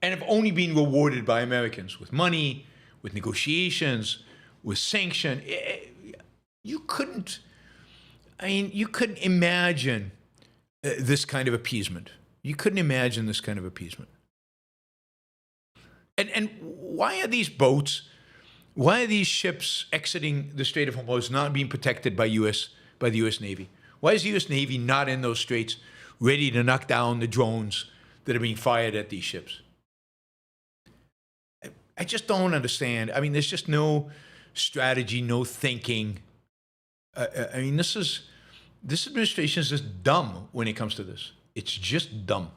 and have only been rewarded by Americans with money, with negotiations, with sanction. You couldn't imagine this kind of appeasement. You couldn't imagine this kind of appeasement. And why are these boats, why are these ships exiting the Strait of Hormuz not being protected by the U.S. Navy? Why is the U.S. Navy not in those straits, ready to knock down the drones that are being fired at these ships? I just don't understand. I mean, there's just no strategy, no thinking. This administration is just dumb when it comes to this. It's just dumb.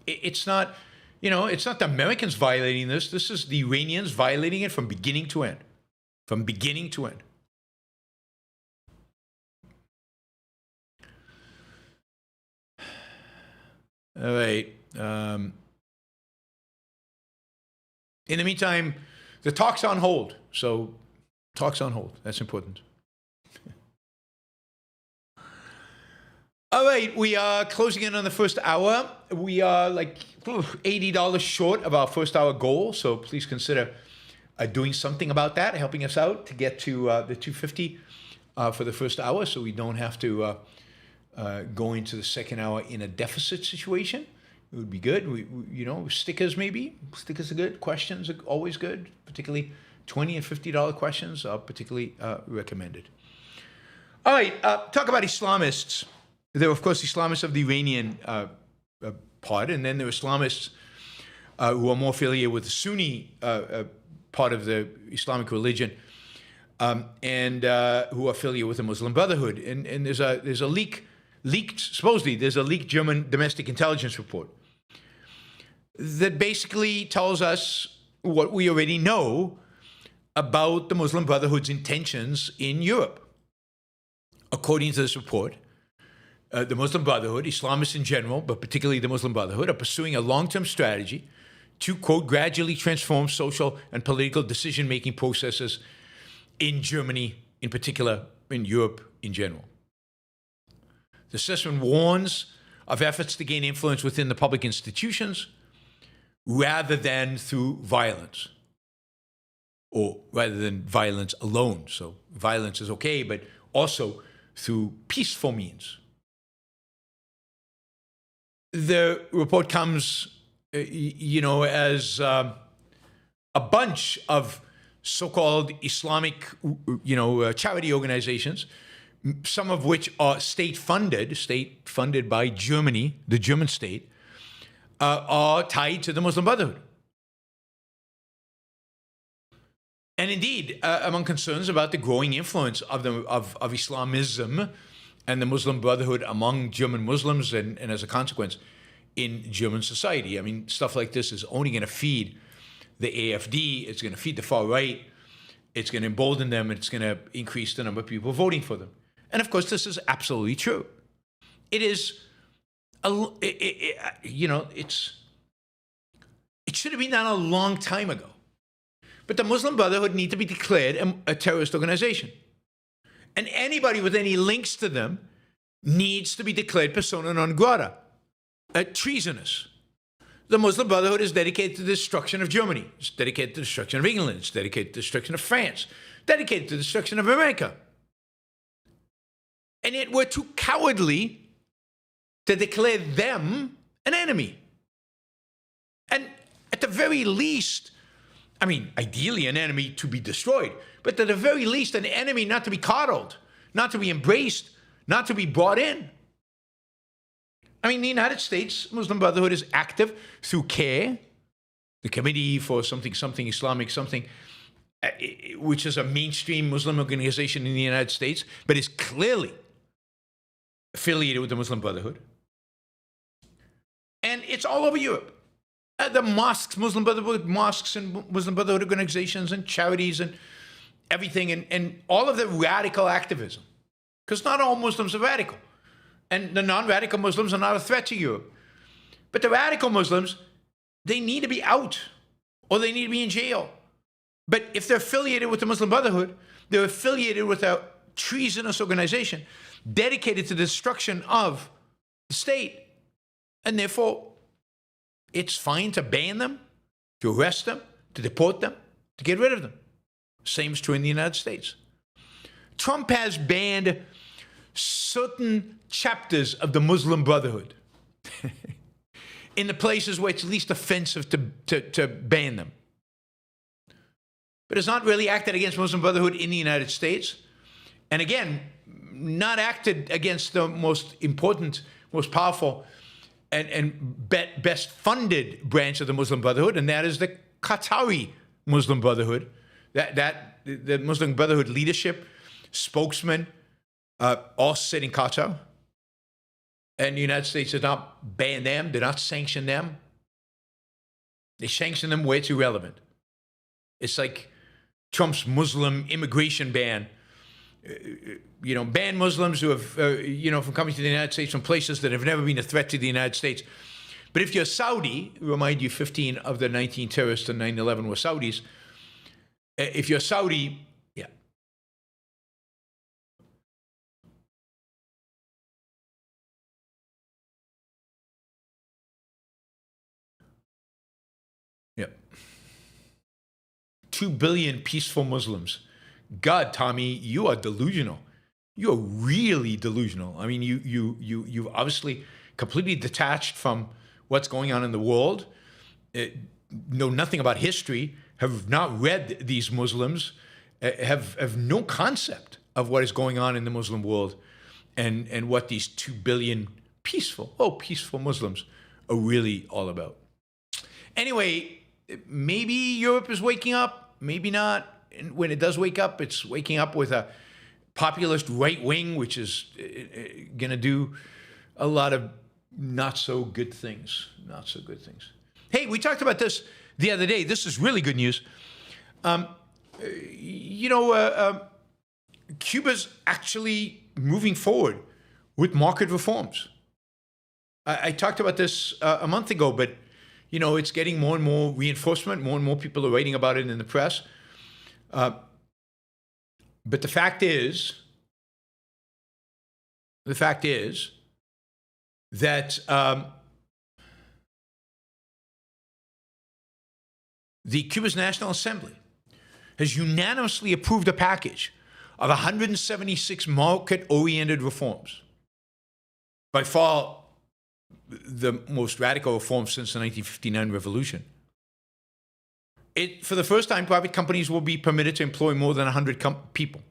It's not It's not the Americans violating this. This is the Iranians violating it from beginning to end. From beginning to end. All right. In the meantime, the talk's on hold. So, talk's on hold. That's important. All right, we are closing in on the first hour. We are like $80 short of our first hour goal, so please consider doing something about that, helping us out to get to the 250 for the first hour, so we don't have to go into the second hour in a deficit situation. It would be good. Stickers maybe. Stickers are good. Questions are always good, particularly $20 and $50 questions are particularly recommended. All right, talk about Islamists. There are, of course, Islamists of the Iranian part, and then there are Islamists who are more affiliated with the Sunni part of the Islamic religion, and who are affiliated with the Muslim Brotherhood. And there's a supposedly there's a leaked German domestic intelligence report that basically tells us what we already know about the Muslim Brotherhood's intentions in Europe. According to this report, the Muslim Brotherhood, Islamists in general, but particularly the Muslim Brotherhood, are pursuing a long-term strategy to, quote, gradually transform social and political decision-making processes in Germany, in particular, in Europe in general. The assessment warns of efforts to gain influence within the public institutions rather than through violence, or rather than violence alone. So violence is okay, but also through peaceful means. The report comes, as a bunch of so-called Islamic, charity organizations, some of which are state-funded by Germany, the German state, are tied to the Muslim Brotherhood. And indeed, among concerns about the growing influence of Islamism and the Muslim Brotherhood among German Muslims and as a consequence in German society. I mean, stuff like this is only going to feed the AfD, it's going to feed the far right, it's going to embolden them, and it's going to increase the number of people voting for them. And of course, this is absolutely true. It is, it should have been done a long time ago. But the Muslim Brotherhood need to be declared a terrorist organization. And anybody with any links to them needs to be declared persona non grata, treasonous. The Muslim Brotherhood is dedicated to the destruction of Germany. It's dedicated to the destruction of England. It's dedicated to the destruction of France. Dedicated to the destruction of America. And yet we're too cowardly to declare them an enemy. And at the very least, I mean, ideally an enemy to be destroyed, but at the very least an enemy not to be coddled, not to be embraced, not to be brought in. I mean, the United States Muslim Brotherhood is active through CARE, the Committee for something Islamic something, which is a mainstream Muslim organization in the United States, but is clearly affiliated with the Muslim Brotherhood. And it's all over Europe. The mosques, Muslim Brotherhood mosques and Muslim Brotherhood organizations and charities and everything, and all of the radical activism. Because not all Muslims are radical. And the non-radical Muslims are not a threat to Europe. But the radical Muslims, they need to be out or they need to be in jail. But if they're affiliated with the Muslim Brotherhood, they're affiliated with a treasonous organization dedicated to the destruction of the state. And therefore, it's fine to ban them, to arrest them, to deport them, to get rid of them. Same is true in the United States. Trump has banned certain chapters of the Muslim Brotherhood in the places where it's least offensive to ban them. But it's not really acted against Muslim Brotherhood in the United States. And again, not acted against the most important, most powerful, and best funded branch of the Muslim Brotherhood, and that is the Qatari Muslim Brotherhood. The Muslim Brotherhood leadership, spokesman, all sit in Qatar. And the United States did not ban them, did not sanction them. They sanction them where it's irrelevant. It's like Trump's Muslim immigration ban. Ban Muslims who have, from coming to the United States from places that have never been a threat to the United States. But if you're Saudi, remind you, 15 of the 19 terrorists in 9/11 were Saudis. If you're Saudi, yeah. Yeah. 2 billion peaceful Muslims. God, Tommy, you are delusional. You are really delusional. I mean, you've obviously completely detached from what's going on in the world, know nothing about history, have not read these Muslims, have no concept of what is going on in the Muslim world and what these 2 billion peaceful Muslims are really all about. Anyway, maybe Europe is waking up, maybe not. And when it does wake up, it's waking up with a populist right wing, which is going to do a lot of not so good things. Hey, we talked about this the other day. This is really good news. Cuba's actually moving forward with market reforms. I talked about this a month ago, but it's getting more and more reinforcement. More and more people are writing about it in the press. But the fact is that the Cuba's National Assembly has unanimously approved a package of 176 market-oriented reforms. By far, the most radical reforms since the 1959 revolution. For the first time, private companies will be permitted to employ more than 100 people.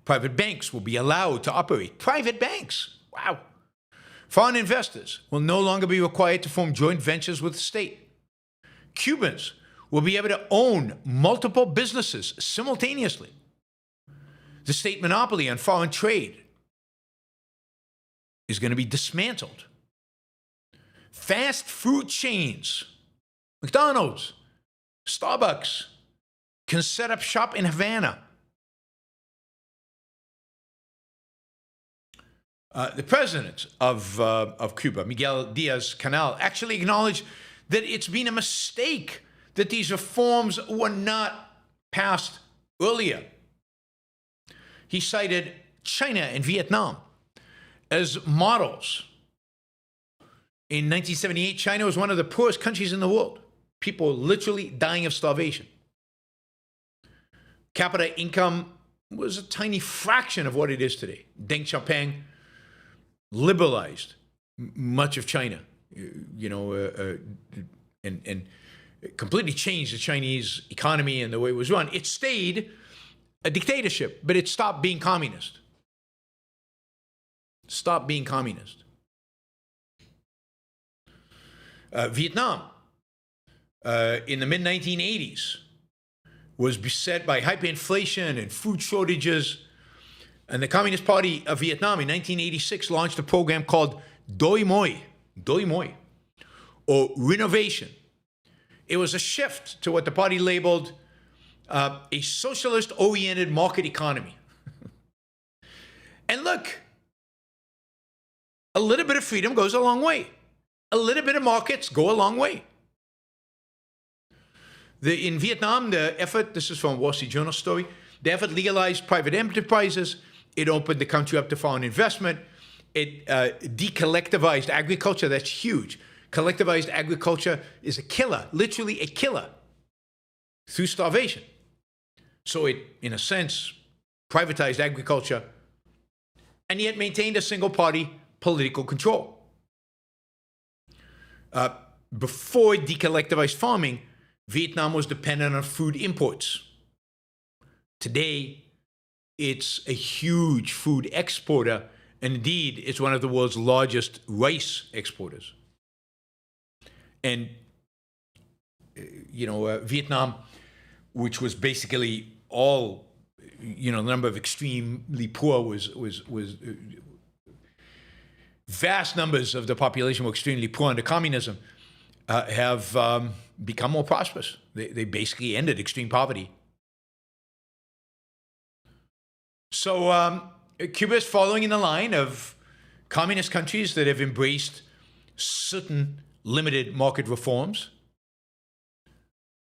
Private banks will be allowed to operate. Private banks! Wow! Foreign investors will no longer be required to form joint ventures with the state. Cubans will be able to own multiple businesses simultaneously. The state monopoly on foreign trade is going to be dismantled. Fast food chains, McDonald's, Starbucks, can set up shop in Havana. The president of Cuba, Miguel Diaz-Canel, actually acknowledged that it's been a mistake that these reforms were not passed earlier. He cited China and Vietnam as models. In 1978, China was one of the poorest countries in the world. People literally dying of starvation. Capita income was a tiny fraction of what it is today. Deng Xiaoping liberalized much of China, and completely changed the Chinese economy and the way it was run. It stayed a dictatorship, but it stopped being communist. Vietnam, in the mid-1980s, was beset by hyperinflation and food shortages. And the Communist Party of Vietnam in 1986 launched a program called Doi Moi, or renovation. It was a shift to what the party labeled a socialist-oriented market economy. And look, a little bit of freedom goes a long way. A little bit of markets go a long way. In Vietnam, the effort, this is from Wall Street Journal story, the effort legalized private enterprises. It opened the country up to foreign investment. It decollectivized agriculture. That's huge. Collectivized agriculture is a killer, literally a killer, through starvation. So it, in a sense, privatized agriculture and yet maintained a single-party political control. Before decollectivized farming, Vietnam was dependent on food imports. Today, it's a huge food exporter, and indeed, it's one of the world's largest rice exporters. And, Vietnam, which was basically all, the number of extremely poor was vast numbers of the population were extremely poor under communism, have become more prosperous. They basically ended extreme poverty. So Cuba is following in the line of communist countries that have embraced certain limited market reforms.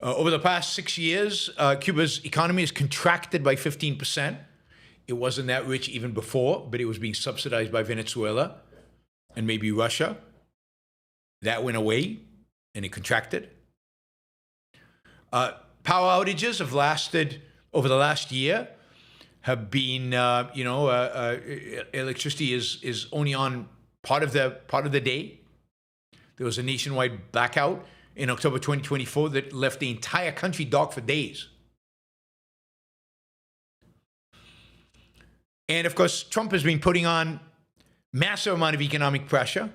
Over the past 6 years, Cuba's economy has contracted by 15%. It wasn't that rich even before, but it was being subsidized by Venezuela and maybe Russia. That went away and it contracted. Power outages have lasted over the last year, have been, electricity is only on part of the day. There was a nationwide blackout in October 2024 that left the entire country dark for days. And of course, Trump has been putting on massive amount of economic pressure,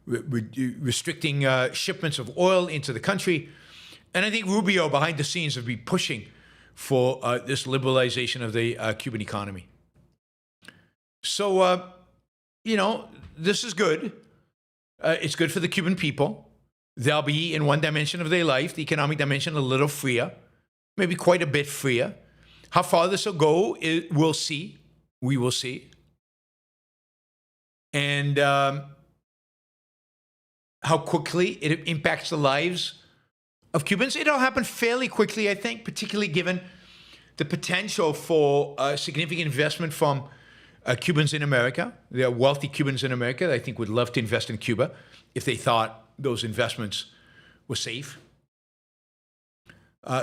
restricting shipments of oil into the country. And I think Rubio behind the scenes have been pushing for this liberalization of the Cuban economy. So, this is good. It's good for the Cuban people. They'll be in one dimension of their life, the economic dimension, a little freer, maybe quite a bit freer. How far this will go, we'll see. We will see. And how quickly it impacts the lives of Cubans. It'll happen fairly quickly, I think, particularly given the potential for significant investment from Cubans in America. There are wealthy Cubans in America that I think would love to invest in Cuba if they thought those investments were safe.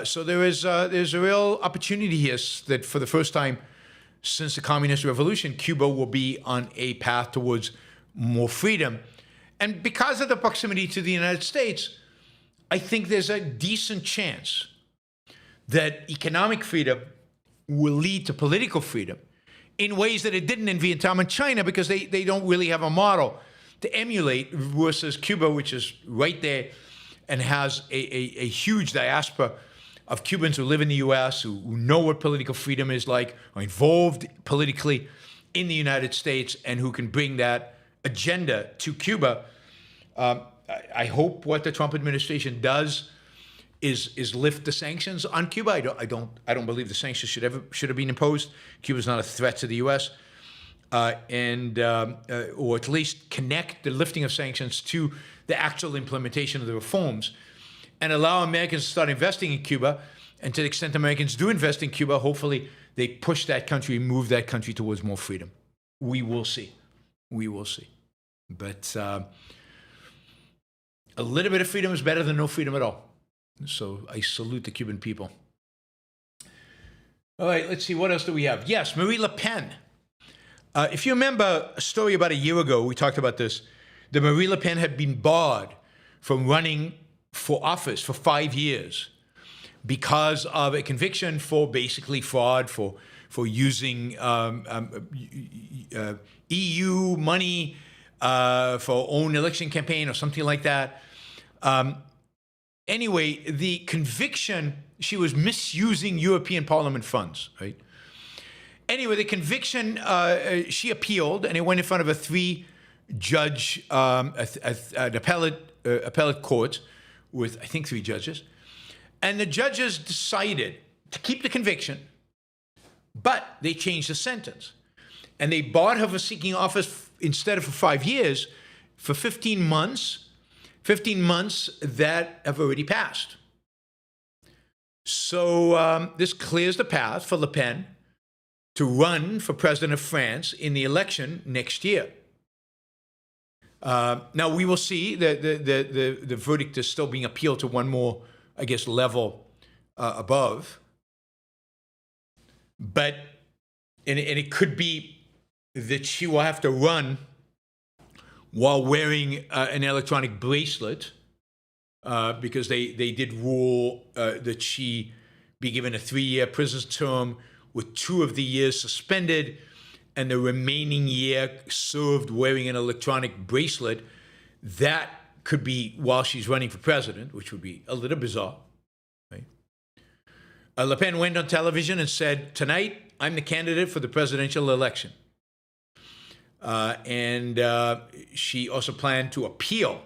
So there's a real opportunity here that for the first time since the Communist Revolution, Cuba will be on a path towards more freedom. And because of the proximity to the United States, I think there's a decent chance that economic freedom will lead to political freedom in ways that it didn't in Vietnam and China, because they don't really have a model to emulate versus Cuba, which is right there and has a huge diaspora of Cubans who live in the U.S., who know what political freedom is like, are involved politically in the United States, and who can bring that agenda to Cuba. I hope what the Trump administration does is lift the sanctions on Cuba. I don't believe the sanctions should have been imposed. Cuba's not a threat to the U.S. Or at least connect the lifting of sanctions to the actual implementation of the reforms, and allow Americans to start investing in Cuba. And to the extent Americans do invest in Cuba, hopefully they push that country, move that country towards more freedom. We will see. We will see. But a little bit of freedom is better than no freedom at all. So I salute the Cuban people. All right, let's see. What else do we have? Yes, Marie Le Pen. If you remember a story about a year ago, we talked about this, that Marie Le Pen had been barred from running for office for 5 years because of a conviction for basically fraud, for using EU money for own election campaign or something like that. Anyway, the conviction, she was misusing European Parliament funds, right? Anyway, the conviction, she appealed, and it went in front of a three-judge appellate court with, I think, 3 judges. And the judges decided to keep the conviction, but they changed the sentence. And they barred her from seeking office instead of for 5 years, for 15 months, 15 months that have already passed. So this clears the path for Le Pen to run for president of France in the election next year. Now, we will see that the verdict is still being appealed to one more, I guess, level above. But, and it could be that she will have to run while wearing an electronic bracelet, because they did rule that she be given a 3-year prison term with 2 of the years suspended, and the remaining year served wearing an electronic bracelet. That could be while she's running for president, which would be a little bizarre. Right? Le Pen went on television and said, "Tonight, I'm the candidate for the presidential election." And she also planned to appeal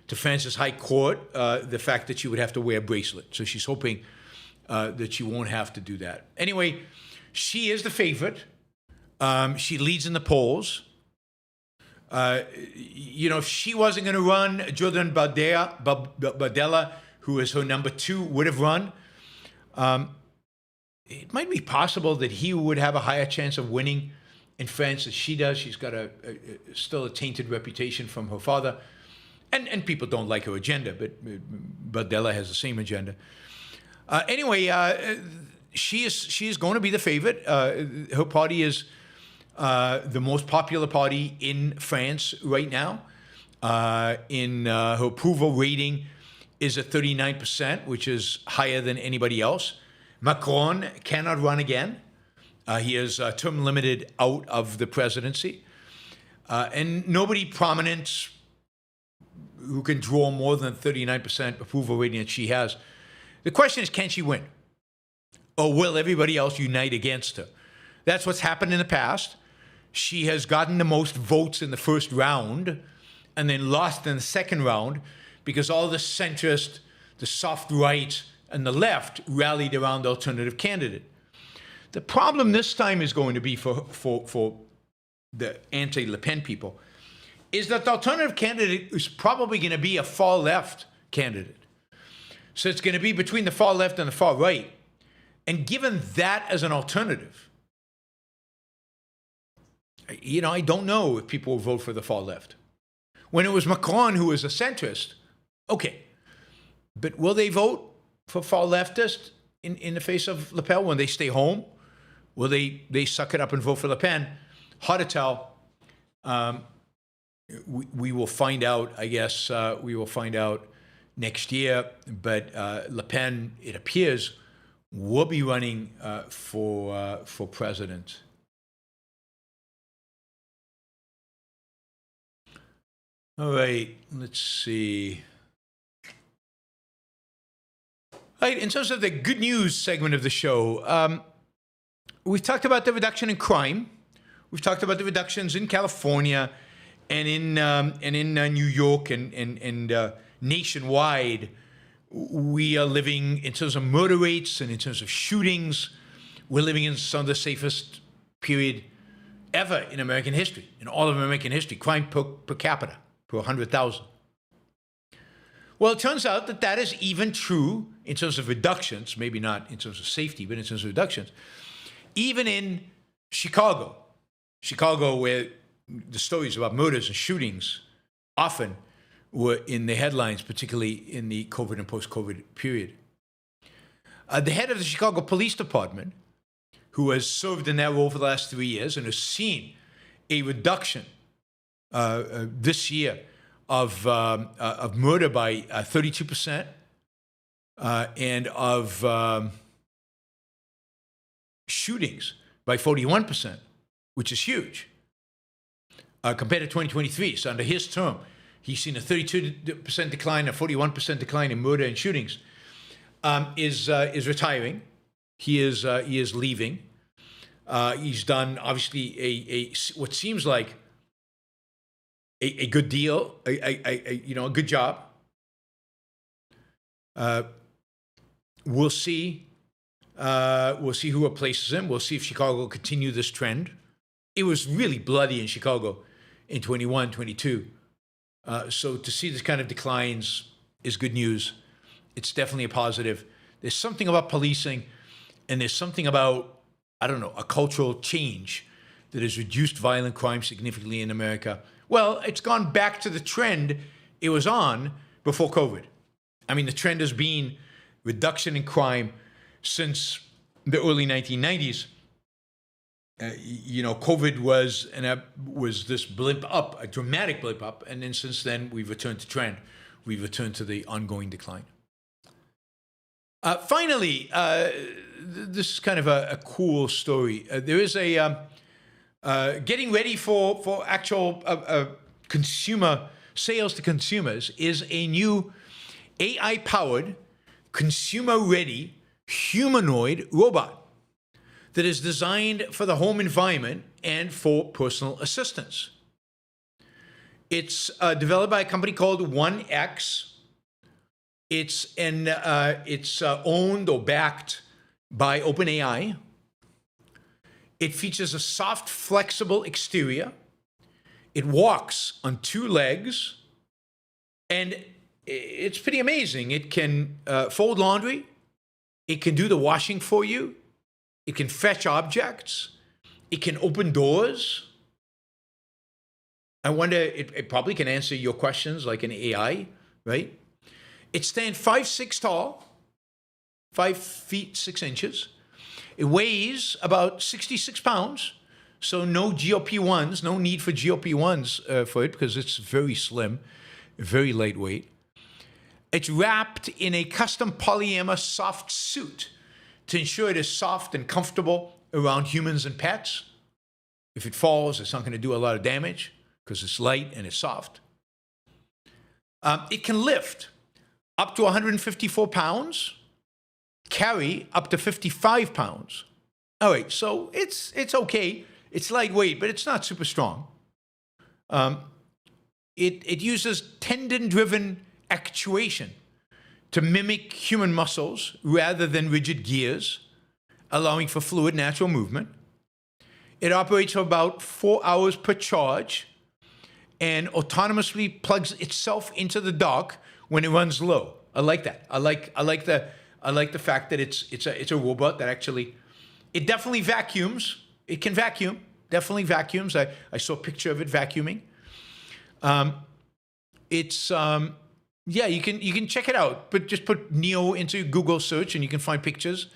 to France's High Court the fact that she would have to wear a bracelet. So she's hoping that she won't have to do that. Anyway, she is the favorite. She leads in the polls. If she wasn't going to run, Jordan Bardella, who is her number 2, would have run. It might be possible that he would have a higher chance of winning in France as she does. She's got still a tainted reputation from her father. And people don't like her agenda, but Bardella has the same agenda. Anyway, she is going to be the favorite. Her party is the most popular party in France right now. Her approval rating is at 39%, which is higher than anybody else. Macron cannot run again. He is term limited out of the presidency. And nobody prominent who can draw more than 39% approval rating that she has. The question is, can she win? Or will everybody else unite against her? That's what's happened in the past. She has gotten the most votes in the first round and then lost in the second round because all the centrist, the soft right, and the left rallied around the alternative candidate. The problem this time is going to be for the anti-Le Pen people is that the alternative candidate is probably going to be a far left candidate. So it's going to be between the far left and the far right. And given that as an alternative, I don't know if people will vote for the far left. When it was Macron who was a centrist, okay. But will they vote for far leftist in the face of Le Pen when they stay home? Will they suck it up and vote for Le Pen? Hard to tell. We will find out, I guess. We will find out next year. But Le Pen, it appears, will be running for president. All right, let's see. All right, in terms of the good news segment of the show, we've talked about the reduction in crime. We've talked about the reductions in California and in New York and nationwide. We are living, in terms of murder rates and in terms of shootings, we're living in some of the safest period ever in American history, in all of American history, crime per capita, per 100,000. Well, it turns out that is even true in terms of reductions, maybe not in terms of safety, but in terms of reductions, even in Chicago, where the stories about murders and shootings often were in the headlines, particularly in the COVID and post-COVID period. The head of the Chicago Police Department, who has served in that role for the last 3 years and has seen a reduction this year of murder by 32% and of shootings by 41%, which is huge compared to 2023. So under his term, he's seen a 32% decline, a 41% decline in murder and shootings. Is retiring. He is leaving. He's done obviously what seems like a good deal, a good job. We'll see. We'll see who replaces him. We'll see if Chicago will continue this trend. It was really bloody in Chicago in 21, 22. So to see this kind of declines is good news. It's definitely a positive. There's something about policing, and there's something about, a cultural change that has reduced violent crime significantly in America. Well, it's gone back to the trend it was on before COVID. I mean, the trend has been reduction in crime since the early 1990s. COVID was this blimp up, a dramatic blimp up, and then since then we've returned to trend. We've returned to the ongoing decline. Finally, this is kind of a cool story. There is a getting ready for actual consumer sales to consumers is a new AI-powered, consumer-ready humanoid robot that is designed for the home environment and for personal assistance. It's developed by a company called 1X. It's owned or backed by OpenAI. It features a soft, flexible exterior. It walks on 2 legs, and it's pretty amazing. It can fold laundry. It can do the washing for you. It can fetch objects. It can open doors. I wonder, it probably can answer your questions like an AI, right? It stands 5'6" tall, 5 feet 6 inches. It weighs about 66 pounds. So no GLP-1s, no need for GLP-1s for it because it's very slim, very lightweight. It's wrapped in a custom polyamor soft suit to ensure it is soft and comfortable around humans and pets. If it falls, it's not going to do a lot of damage because it's light and it's soft. It can lift up to 154 pounds, carry up to 55 pounds. All right, so it's okay. It's lightweight, but it's not super strong. It uses tendon-driven actuation to mimic human muscles rather than rigid gears, allowing for fluid natural movement. It operates for about 4 hours per charge and autonomously plugs itself into the dock when it runs low. I like that. I like the fact that it's a robot that actually, it definitely vacuums. It can vacuum, definitely vacuums. I saw a picture of it vacuuming. Yeah, you can check it out, but just put Neo into Google search and you can find pictures.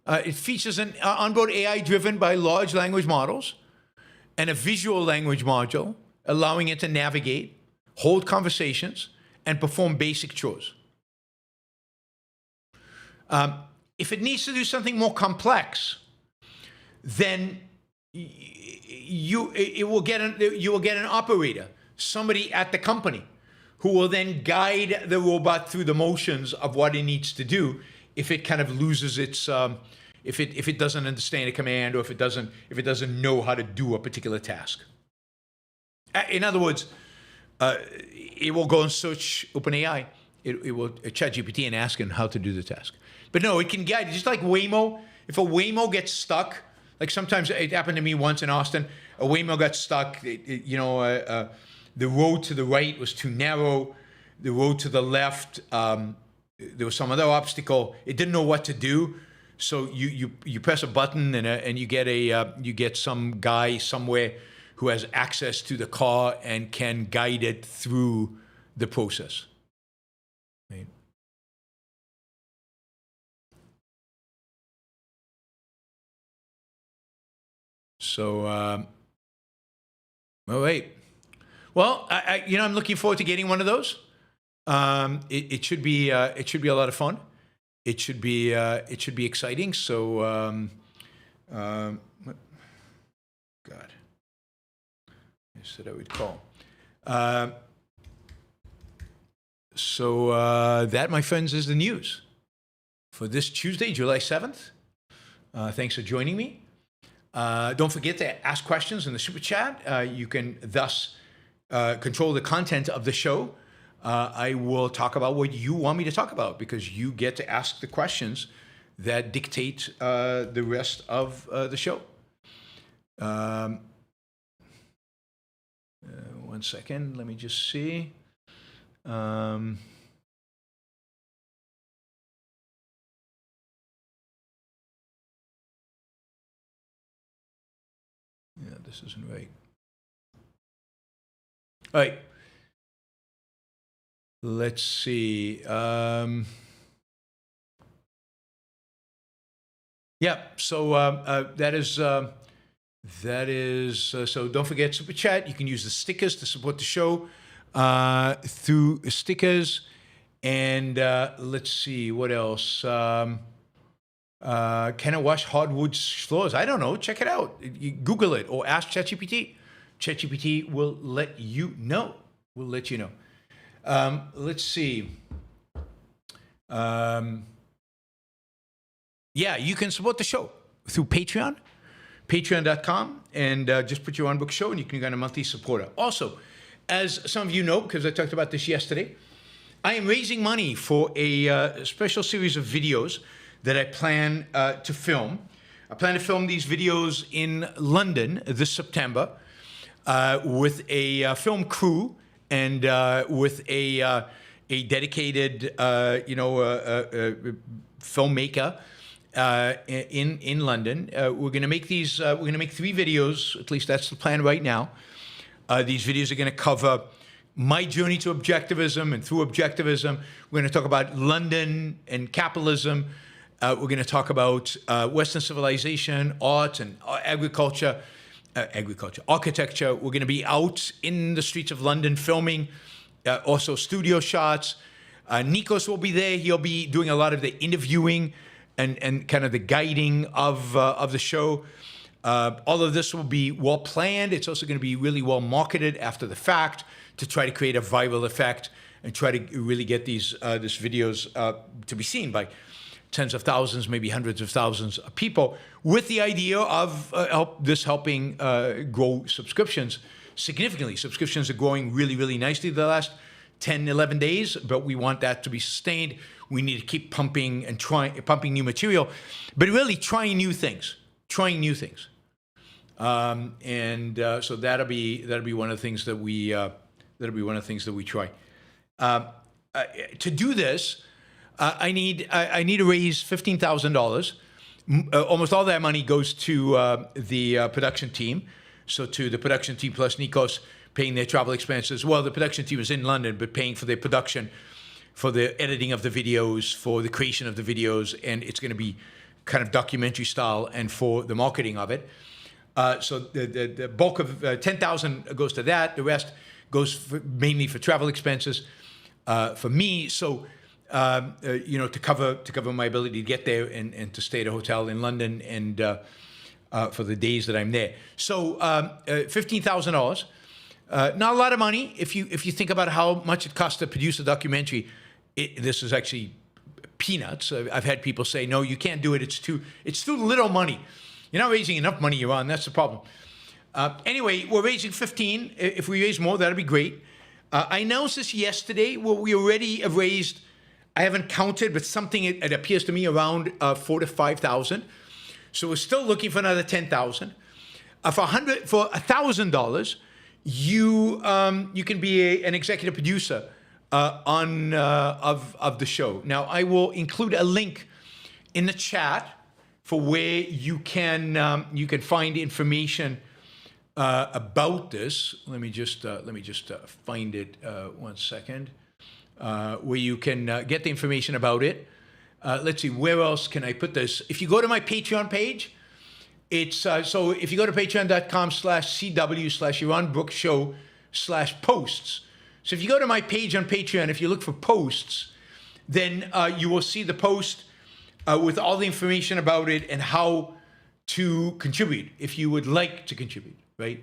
It features an onboard AI driven by large language models and a visual language module, allowing it to navigate, hold conversations, and perform basic chores. If it needs to do something more complex, then you will get an operator, somebody at the company, who will then guide the robot through the motions of what it needs to do if it kind of loses its if it doesn't understand a command or if it doesn't know how to do a particular task. In other words, it will go and search OpenAI. It will ChatGPT and ask him how to do the task. But no, it can guide, just like Waymo. If a Waymo gets stuck, like sometimes it happened to me once in Austin, a Waymo got stuck. The road to the right was too narrow. The road to the left, there was some other obstacle. It didn't know what to do. So you press a button and you get some guy somewhere who has access to the car and can guide it through the process. Right? So, all right. Well, I'm looking forward to getting one of those. It should be a lot of fun. It should be exciting. So, God, I said I would call. So that, my friends, is the news for this Tuesday, July 7th. Thanks for joining me. Don't forget to ask questions in the super chat. You can thus control the content of the show. I will talk about what you want me to talk about because you get to ask the questions that dictate the rest of the show. 1 second, let me just see. Yeah, this isn't right. All right. Let's see. Yeah, so that is so don't forget Super Chat. You can use the stickers to support the show through stickers. And let's see, what else? Can I wash hardwood floors? I don't know. Check it out. You Google it or ask ChatGPT. ChatGPT will let you know. Let's see. Yeah, you can support the show through Patreon, patreon.com, and just put your Yaron Brook show, and you can get a monthly supporter. Also, as some of you know, because I talked about this yesterday, I am raising money for a special series of videos that I plan to film. I plan to film these videos in London this September with a film crew and with a dedicated, filmmaker in London. We're going to make these. We're going to make 3 videos. At least that's the plan right now. These videos are going to cover my journey to objectivism, and through objectivism, we're going to talk about London and capitalism. We're going to talk about Western civilization, art, and architecture. We're going to be out in the streets of London filming, also studio shots. Nikos will be there. He'll be doing a lot of the interviewing and kind of the guiding of the show. All of this will be well planned. It's also going to be really well marketed after the fact to try to create a viral effect and try to really get these videos to be seen by tens of thousands, maybe hundreds of thousands of people, with the idea of helping grow subscriptions significantly. Subscriptions are growing really, really nicely the last 10, 11 days, but we want that to be sustained. We need to keep pumping new material, but really trying new things. So that'll be one of the things that we try. To do this, I need to raise $15,000. Almost all that money goes to the production team. So to the production team plus Nikos paying their travel expenses. Well, the production team is in London, but paying for their production, for the editing of the videos, for the creation of the videos, and it's going to be kind of documentary style, and for the marketing of it. So the bulk of $10,000 goes to that. The rest goes mainly for travel expenses for me. So to cover my ability to get there and to stay at a hotel in London and for the days that I'm there. So $15,000. Not a lot of money if you think about how much it costs to produce a documentary. This is actually peanuts. I've had people say, no, you can't do it. It's too little money. You're not raising enough money, Yaron. That's the problem. Anyway, we're raising 15. If we raise more, that'll be great. I announced this yesterday. Well, we already have raised, I haven't counted, but something, it appears to me, around 4,000 to 5,000. So we're still looking for another 10,000. For $1,000, you can be an executive producer of the show. Now, I will include a link in the chat for where you can find information about this. Let me just find it 1 second. Where you can get the information about it. Let's see, where else can I put this? If you go to my Patreon page, it's so if you go to patreon.com/CW/Yaron Brook Show/posts. So if you go to my page on Patreon, if you look for posts, then you will see the post with all the information about it and how to contribute if you would like to contribute, right?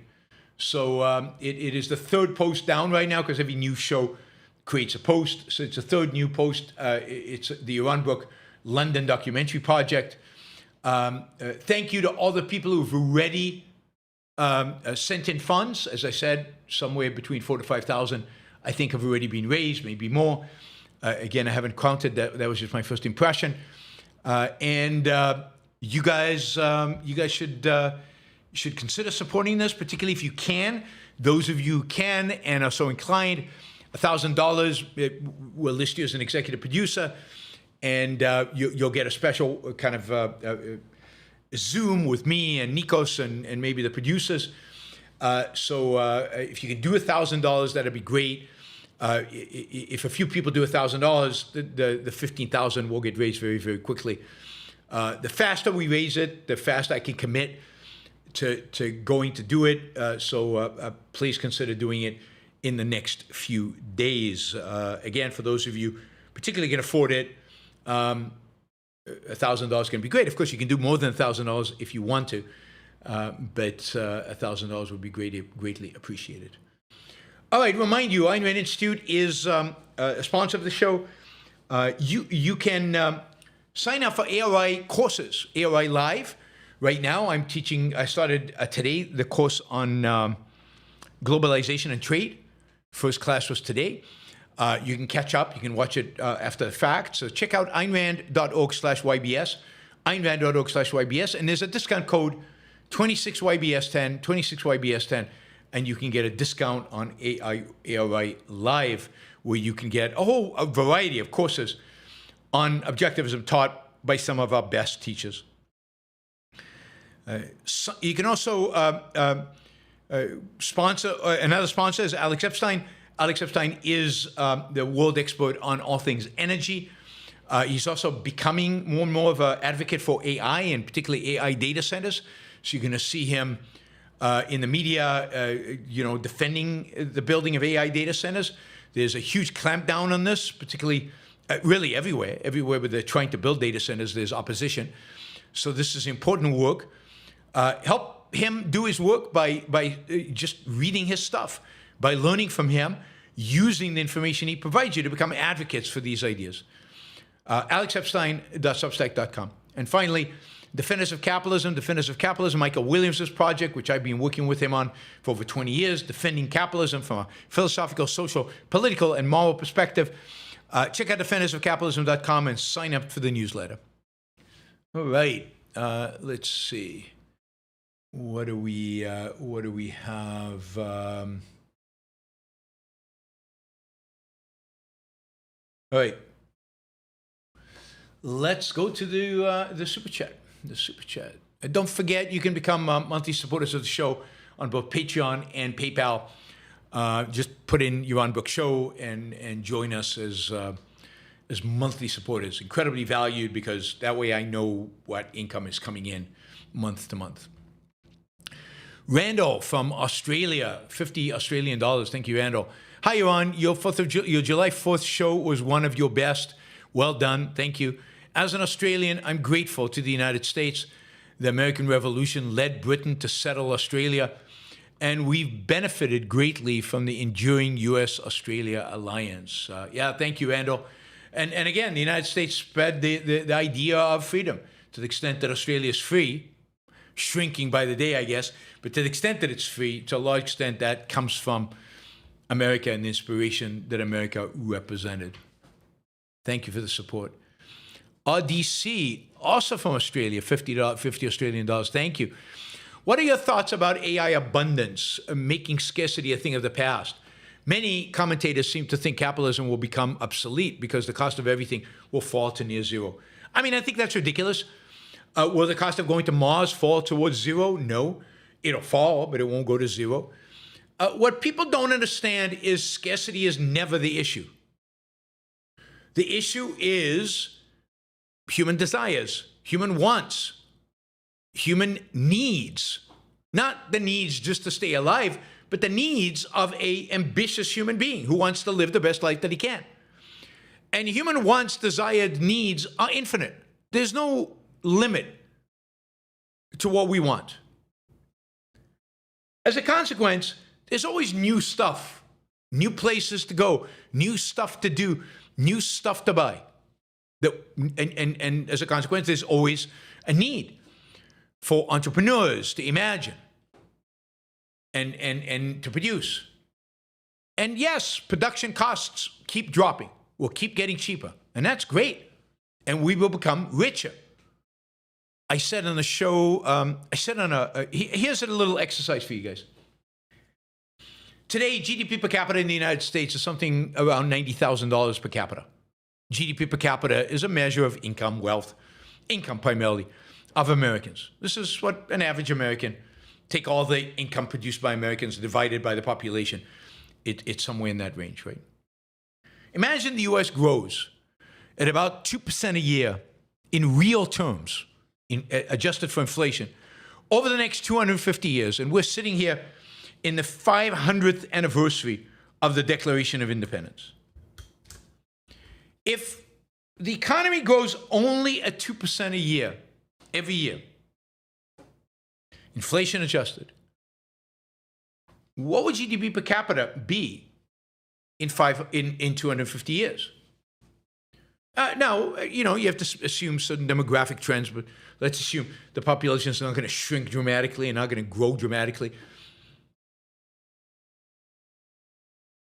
So it is the 3rd post down right now because every new show creates a post. So it's a 3rd new post. It's the Yaron Brook London documentary project. Thank you to all the people who've already sent in funds. As I said, somewhere between 4,000 to 5,000, I think, have already been raised, maybe more. Again, I haven't counted. That was just my first impression. And you guys should consider supporting this, particularly if you can. Those of you who can and are so inclined, $1,000 will list you as an executive producer, and you'll get a special kind of Zoom with me and Nikos and maybe the producers. So if you can do $1,000, that'd be great. If a few people do $1,000, the $15,000 will get raised very, very quickly. The faster we raise it, the faster I can commit to going to do it. So please consider doing it in the next few days. Again, for those of you particularly can afford it, $1,000 can be great. Of course, you can do more than $1,000 if you want to, but $1,000 would be greatly appreciated. All right, remind you, Ayn Rand Institute is a sponsor of the show. You can sign up for ARI courses, ARI Live. Right now, I'm teaching, I started today the course on globalization and trade. First class was today. You can catch up. You can watch it after the fact. So check out aynrand.org/YBS, aynrand.org/YBS, and there's a discount code 26YBS10, 26YBS10, and you can get a discount on ARI Live, where you can get a variety of courses on objectivism taught by some of our best teachers. You can also sponsor, another sponsor is Alex Epstein. Alex Epstein is the world expert on all things energy. He's also becoming more and more of an advocate for AI, and particularly AI data centers. So you're going to see him in the media, defending the building of AI data centers. There's a huge clampdown on this, particularly really everywhere. Everywhere where they're trying to build data centers, there's opposition. So this is important work. Help him do his work by just reading his stuff, by learning from him, using the information he provides you to become advocates for these ideas. AlexEpstein.substack.com. And finally, Defenders of Capitalism, Michael Williams' project, which I've been working with him on for over 20 years, defending capitalism from a philosophical, social, political, and moral perspective. Check out defendersofcapitalism.com and sign up for the newsletter. All right, let's see. What do we have? All right. Let's go to the super chat. The super chat. And don't forget, you can become monthly supporters of the show on both Patreon and PayPal. Just put in Yaron Brook Show and join us as monthly supporters. Incredibly valued, because that way I know what income is coming in month to month. Randall from Australia, 50 Australian dollars. Thank you, Randall. Hi, Yaron. Your July 4th show was one of your best. Well done. Thank you. As an Australian, I'm grateful to the United States. The American Revolution led Britain to settle Australia, and we've benefited greatly from the enduring U.S.-Australia alliance. Thank you, Randall. And again, the United States spread the idea of freedom to the extent that Australia is free, shrinking by the day, I guess, but to the extent that it's free, to a large extent, that comes from America and the inspiration that America represented. Thank you for the support. RDC, also from Australia, 50 Australian dollars. Thank you. What are your thoughts about AI abundance, making scarcity a thing of the past? Many commentators seem to think capitalism will become obsolete because the cost of everything will fall to near zero. I mean, I think that's ridiculous. Will the cost of going to Mars fall towards zero? No. It'll fall, but it won't go to zero. What people don't understand is scarcity is never the issue. The issue is human desires, human wants, human needs. Not the needs just to stay alive, but the needs of an ambitious human being who wants to live the best life that he can. And human wants, desired, needs are infinite. There's no limit to what we want. As a consequence, there's always new stuff, new places to go, new stuff to do, new stuff to buy. And as a consequence, there's always a need for entrepreneurs to imagine and to produce. And yes, production costs keep dropping, will keep getting cheaper, and that's great. And we will become richer. I said on the show, here's a little exercise for you guys. Today, GDP per capita in the United States is something around $90,000 per capita. GDP per capita is a measure of income, wealth, income primarily, of Americans. This is what an average American, take all the income produced by Americans divided by the population. It's somewhere in that range, right? Imagine the US grows at about 2% a year in real terms, adjusted for inflation, over the next 250 years. And we're sitting here in the 500th anniversary of the Declaration of Independence. If the economy grows only at 2% a year, every year, inflation adjusted, what would GDP per capita be in 250 years? Now, you have to assume certain demographic trends, but let's assume the population is not going to shrink dramatically and not going to grow dramatically.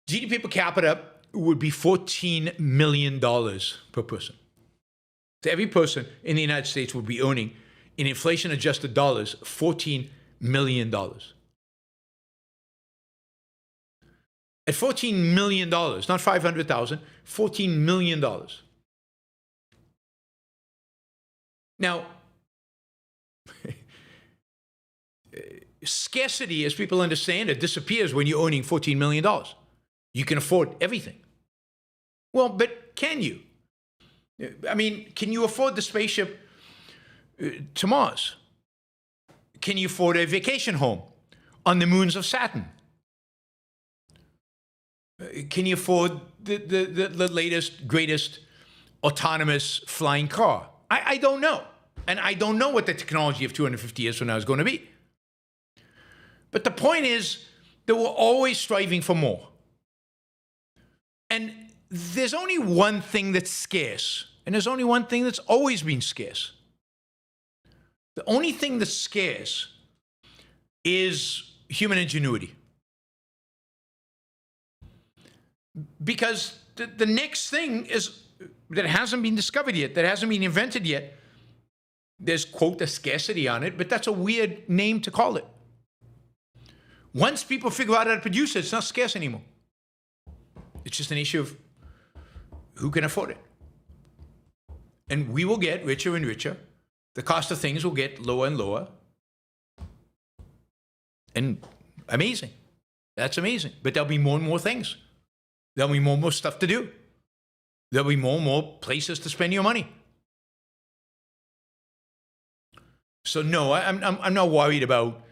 GDP per capita would be $14 million per person. So every person in the United States would be earning, in inflation-adjusted dollars, $14 million. At $14 million, not 500,000, $14 million. Now, scarcity, as people understand it, disappears when you're earning $14 million. You can afford everything. Well, but can you? I mean, can you afford the spaceship to Mars? Can you afford a vacation home on the moons of Saturn? Can you afford the latest, greatest autonomous flying car? I don't know. And I don't know what the technology of 250 years from now is going to be. But the point is that we're always striving for more. And there's only one thing that's scarce, and there's only one thing that's always been scarce. The only thing that's scarce is human ingenuity. Because the next thing is that hasn't been discovered yet, that hasn't been invented yet. There's, quote, a scarcity on it, but that's a weird name to call it. Once people figure out how to produce it, it's not scarce anymore. It's just an issue of who can afford it. And we will get richer and richer. The cost of things will get lower and lower. And amazing. That's amazing. But there'll be more and more things. There'll be more and more stuff to do. There'll be more and more places to spend your money. So no, I'm not worried about,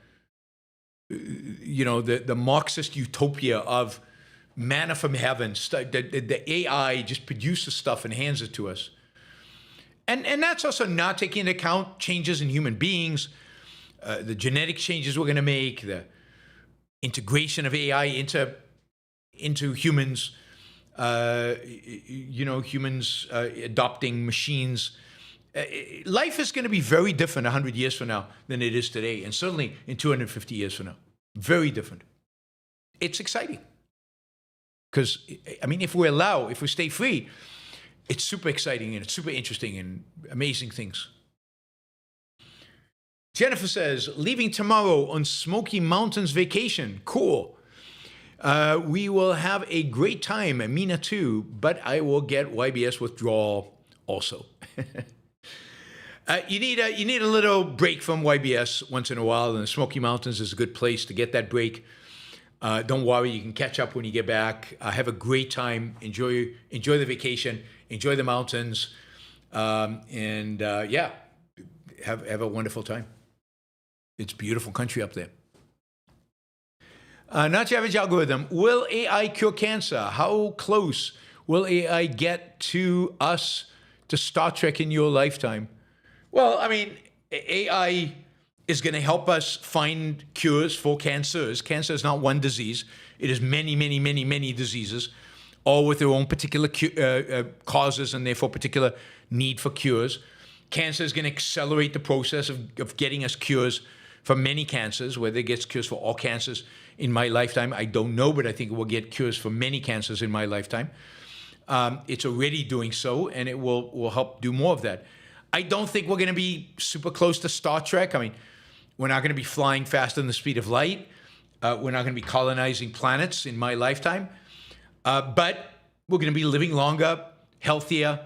the Marxist utopia of manna from heaven. The AI just produces stuff and hands it to us. And that's also not taking into account changes in human beings, the genetic changes we're going to make, the integration of AI into humans, humans adopting machines. Life is going to be very different 100 years from now than it is today, and certainly in 250 years from now. Very different. It's exciting. Because, I mean, if we stay free, it's super exciting and it's super interesting and amazing things. Jennifer says, leaving tomorrow on Smoky Mountains vacation. Cool. We will have a great time, Amina too, but I will get YBS withdrawal also. You need a little break from YBS once in a while, and the Smoky Mountains is a good place to get that break. Don't worry, you can catch up when you get back. Have a great time. Enjoy the vacation. Enjoy the mountains, have a wonderful time. It's a beautiful country up there. Not your average algorithm. Will AI cure cancer? How close will AI get to us, to Star Trek in your lifetime? Well, I mean, AI is going to help us find cures for cancers. Cancer is not one disease. It is many, many, many, many diseases, all with their own particular causes and therefore particular need for cures. Cancer is going to accelerate the process of getting us cures for many cancers. Whether it gets cures for all cancers in my lifetime, I don't know, but I think it will get cures for many cancers in my lifetime. It's already doing so, and it will help do more of that. I don't think we're going to be super close to Star Trek. I mean, we're not going to be flying faster than the speed of light. We're not going to be colonizing planets in my lifetime. But we're going to be living longer, healthier,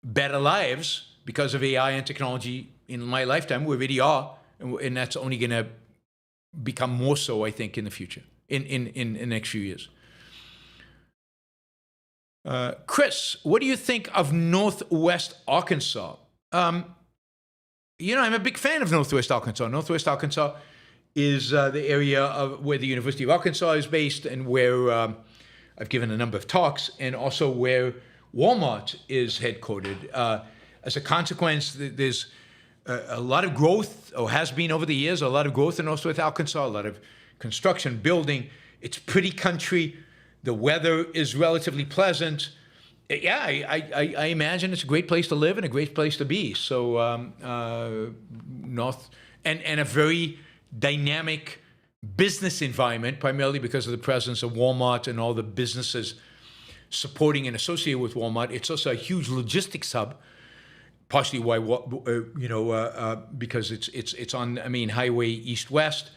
better lives because of AI and technology in my lifetime. We already are, and that's only going to become more so, I think, in the future, in the next few years. Chris, what do you think of Northwest Arkansas? I'm a big fan of Northwest Arkansas. Northwest Arkansas is the area of where the University of Arkansas is based, and where I've given a number of talks, and also where Walmart is headquartered. As a consequence, there's a lot of growth, or has been over the years, a lot of growth in Northwest Arkansas, a lot of construction, building. It's pretty country. The weather is relatively pleasant. Yeah, I imagine it's a great place to live and a great place to be. So and a very dynamic business environment, primarily because of the presence of Walmart and all the businesses supporting and associated with Walmart. It's also a huge logistics hub, partially why because it's on highway east-west,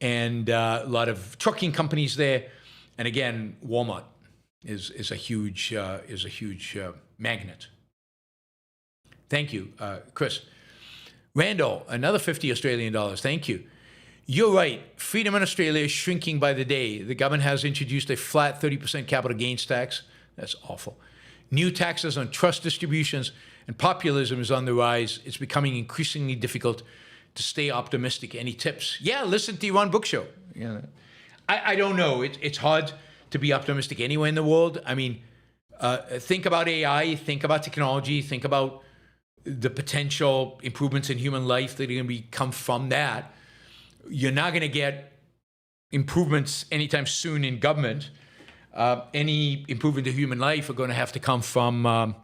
and a lot of trucking companies there, and again, Walmart is a huge magnet. Thank you, Chris. Randall, another 50 Australian dollars. Thank you. You're right. Freedom in Australia is shrinking by the day. The government has introduced a flat 30% capital gains tax. That's awful. New taxes on trust distributions, and populism is on the rise. It's becoming increasingly difficult to stay optimistic. Any tips? Yeah, listen to Yaron Brook show. Yeah. I don't know. It's hard to be optimistic anywhere in the world. I mean, think about AI, think about technology, think about the potential improvements in human life that are going to come from that. You're not going to get improvements anytime soon in government. Any improvement to human life are going to have to come from,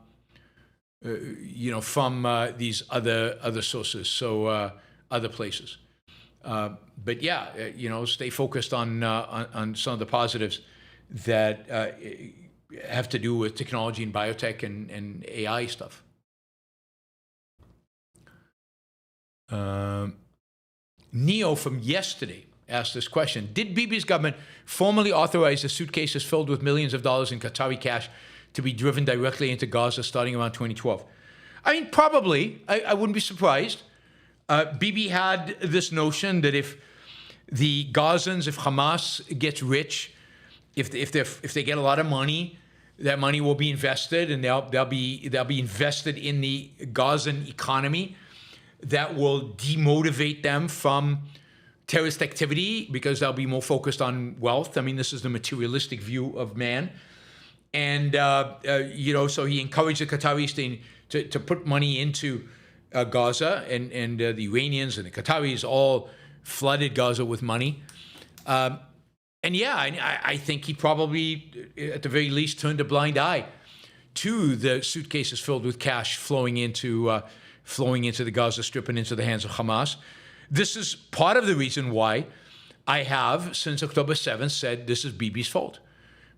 these other sources, so other places. But yeah, stay focused on some of the positives that have to do with technology and biotech and AI stuff. Neo from yesterday asked this question. Did Bibi's government formally authorize the suitcases filled with millions of dollars in Qatari cash to be driven directly into Gaza starting around 2012? I mean, probably. I wouldn't be surprised. Bibi had this notion that if the Gazans, if Hamas gets rich, if they get a lot of money, that money will be invested, and they'll be invested in the Gazan economy. That will demotivate them from terrorist activity because they'll be more focused on wealth. I mean, this is the materialistic view of man. And, so he encouraged the Qataris to put money into Gaza, and the Iranians and the Qataris all flooded Gaza with money. I think he probably, at the very least, turned a blind eye to the suitcases filled with cash flowing into the Gaza Strip and into the hands of Hamas. This is part of the reason why I have, since October 7th, said this is Bibi's fault.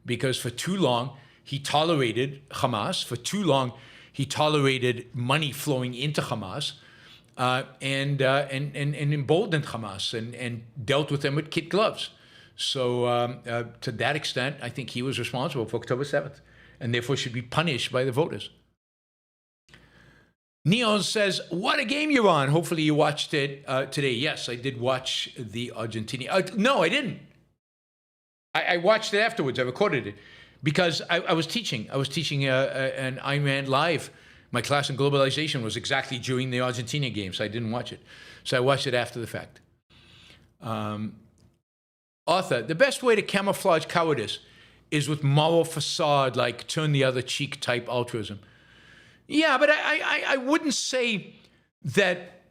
Because for too long, he tolerated Hamas. For too long, he tolerated money flowing into Hamas and emboldened Hamas and dealt with them with kid gloves. So to that extent, I think he was responsible for October 7th and therefore should be punished by the voters. Neon says, what a game you're on. Hopefully you watched it today. Yes, I did watch the Argentina. No, I didn't. I watched it afterwards. I recorded it because I was teaching. I was teaching an Ayn Rand Live. My class in globalization was exactly during the Argentina game, so I didn't watch it. So I watched it after the fact. Arthur, the best way to camouflage cowardice is with moral facade like turn the other cheek type altruism. Yeah, but I wouldn't say that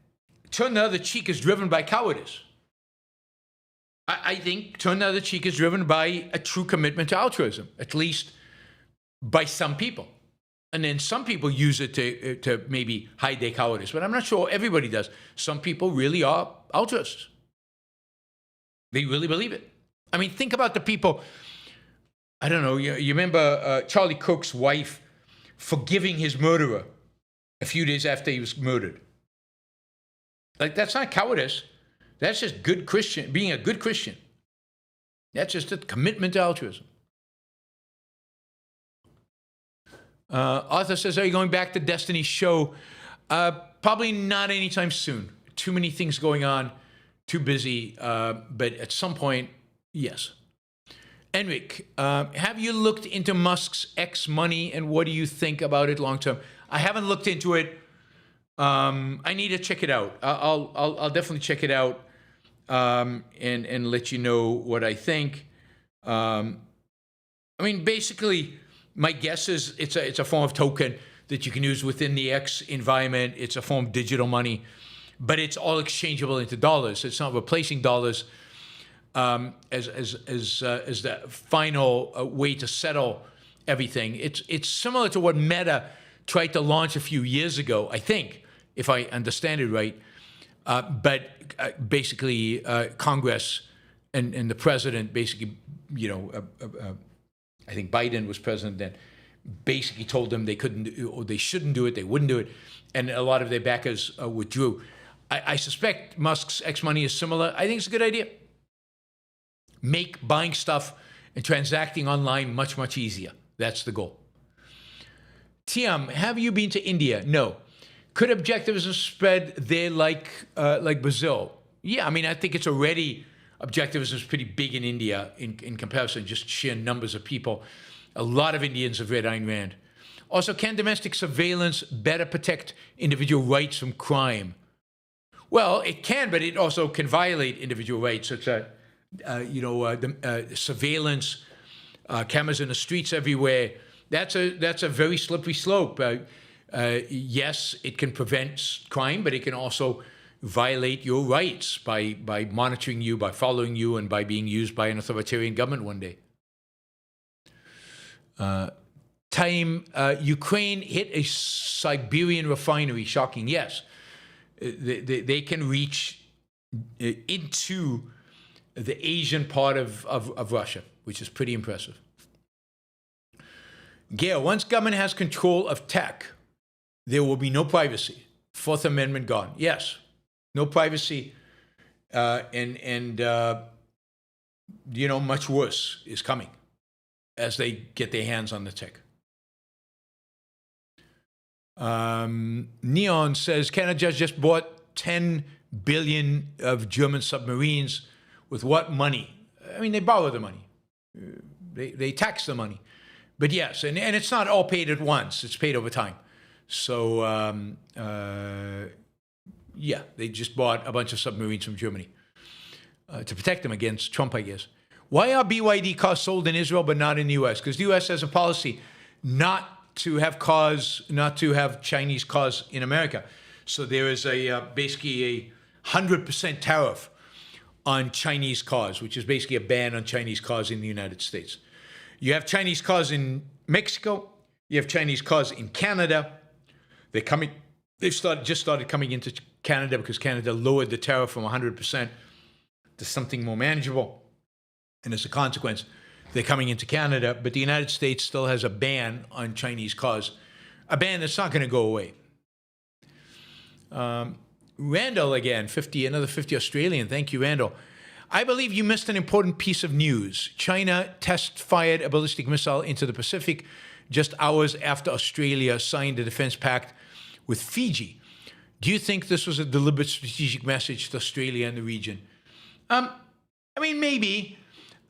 turn the other cheek is driven by cowardice. I think turn the other cheek is driven by a true commitment to altruism, at least by some people. And then some people use it to maybe hide their cowardice, but I'm not sure everybody does. Some people really are altruists. They really believe it. I mean, think about the people, I don't know, you remember Charlie Kirk's wife forgiving his murderer a few days after he was murdered. Like, that's not cowardice. That's just good Christian, being a good Christian. That's just a commitment to altruism. Arthur says, are you going back to Destiny's show? Probably not anytime soon. Too many things going on, too busy, but at some point, yes. Enric, have you looked into Musk's X money and what do you think about it long term? I haven't looked into it. I need to check it out. I'll definitely check it out and let you know what I think. I mean, basically, my guess is it's a form of token that you can use within the X environment. It's a form of digital money, but it's all exchangeable into dollars. It's not replacing dollars. As the final way to settle everything. It's similar to what Meta tried to launch a few years ago, I think, if I understand it right. But basically, Congress and the president basically, I think Biden was president then, basically told them they couldn't or they shouldn't do it, they wouldn't do it, and a lot of their backers withdrew. I suspect Musk's X money is similar. I think it's a good idea. Make buying stuff and transacting online much, much easier. That's the goal. Tiam, have you been to India? No. Could objectivism spread there like Brazil? Yeah, I mean, I think it's already, objectivism is pretty big in India in comparison, just sheer numbers of people. A lot of Indians have read Ayn Rand. Also, can domestic surveillance better protect individual rights from crime? Well, it can, but it also can violate individual rights. Such surveillance, cameras in the streets everywhere. That's a very slippery slope. Yes, it can prevent crime, but it can also violate your rights by monitoring you, by following you, and by being used by an authoritarian government one day. Ukraine hit a Siberian refinery. Shocking. Yes. They can reach into the Asian part of Russia, which is pretty impressive. Gail, once government has control of tech, there will be no privacy. Fourth Amendment gone. Yes, no privacy, and much worse is coming as they get their hands on the tech. Neon says Canada just bought 10 billion of German submarines. With what money? I mean, they borrow the money. They tax the money. But yes, and it's not all paid at once. It's paid over time. So, they just bought a bunch of submarines from Germany to protect them against Trump, I guess. Why are BYD cars sold in Israel but not in the U.S.? Because the U.S. has a policy not to have Chinese cars in America. So there is basically a 100% tariff on Chinese cars, which is basically a ban on Chinese cars in the United States. You have Chinese cars in Mexico. You have Chinese cars in Canada. They've just started coming into Canada because Canada lowered the tariff from 100% to something more manageable. And as a consequence, they're coming into Canada. But the United States still has a ban on Chinese cars, a ban that's not going to go away. Randall again, another 50 Australian. Thank you, Randall. I believe you missed an important piece of news. China test-fired a ballistic missile into the Pacific just hours after Australia signed a defense pact with Fiji. Do you think this was a deliberate strategic message to Australia and the region? Maybe.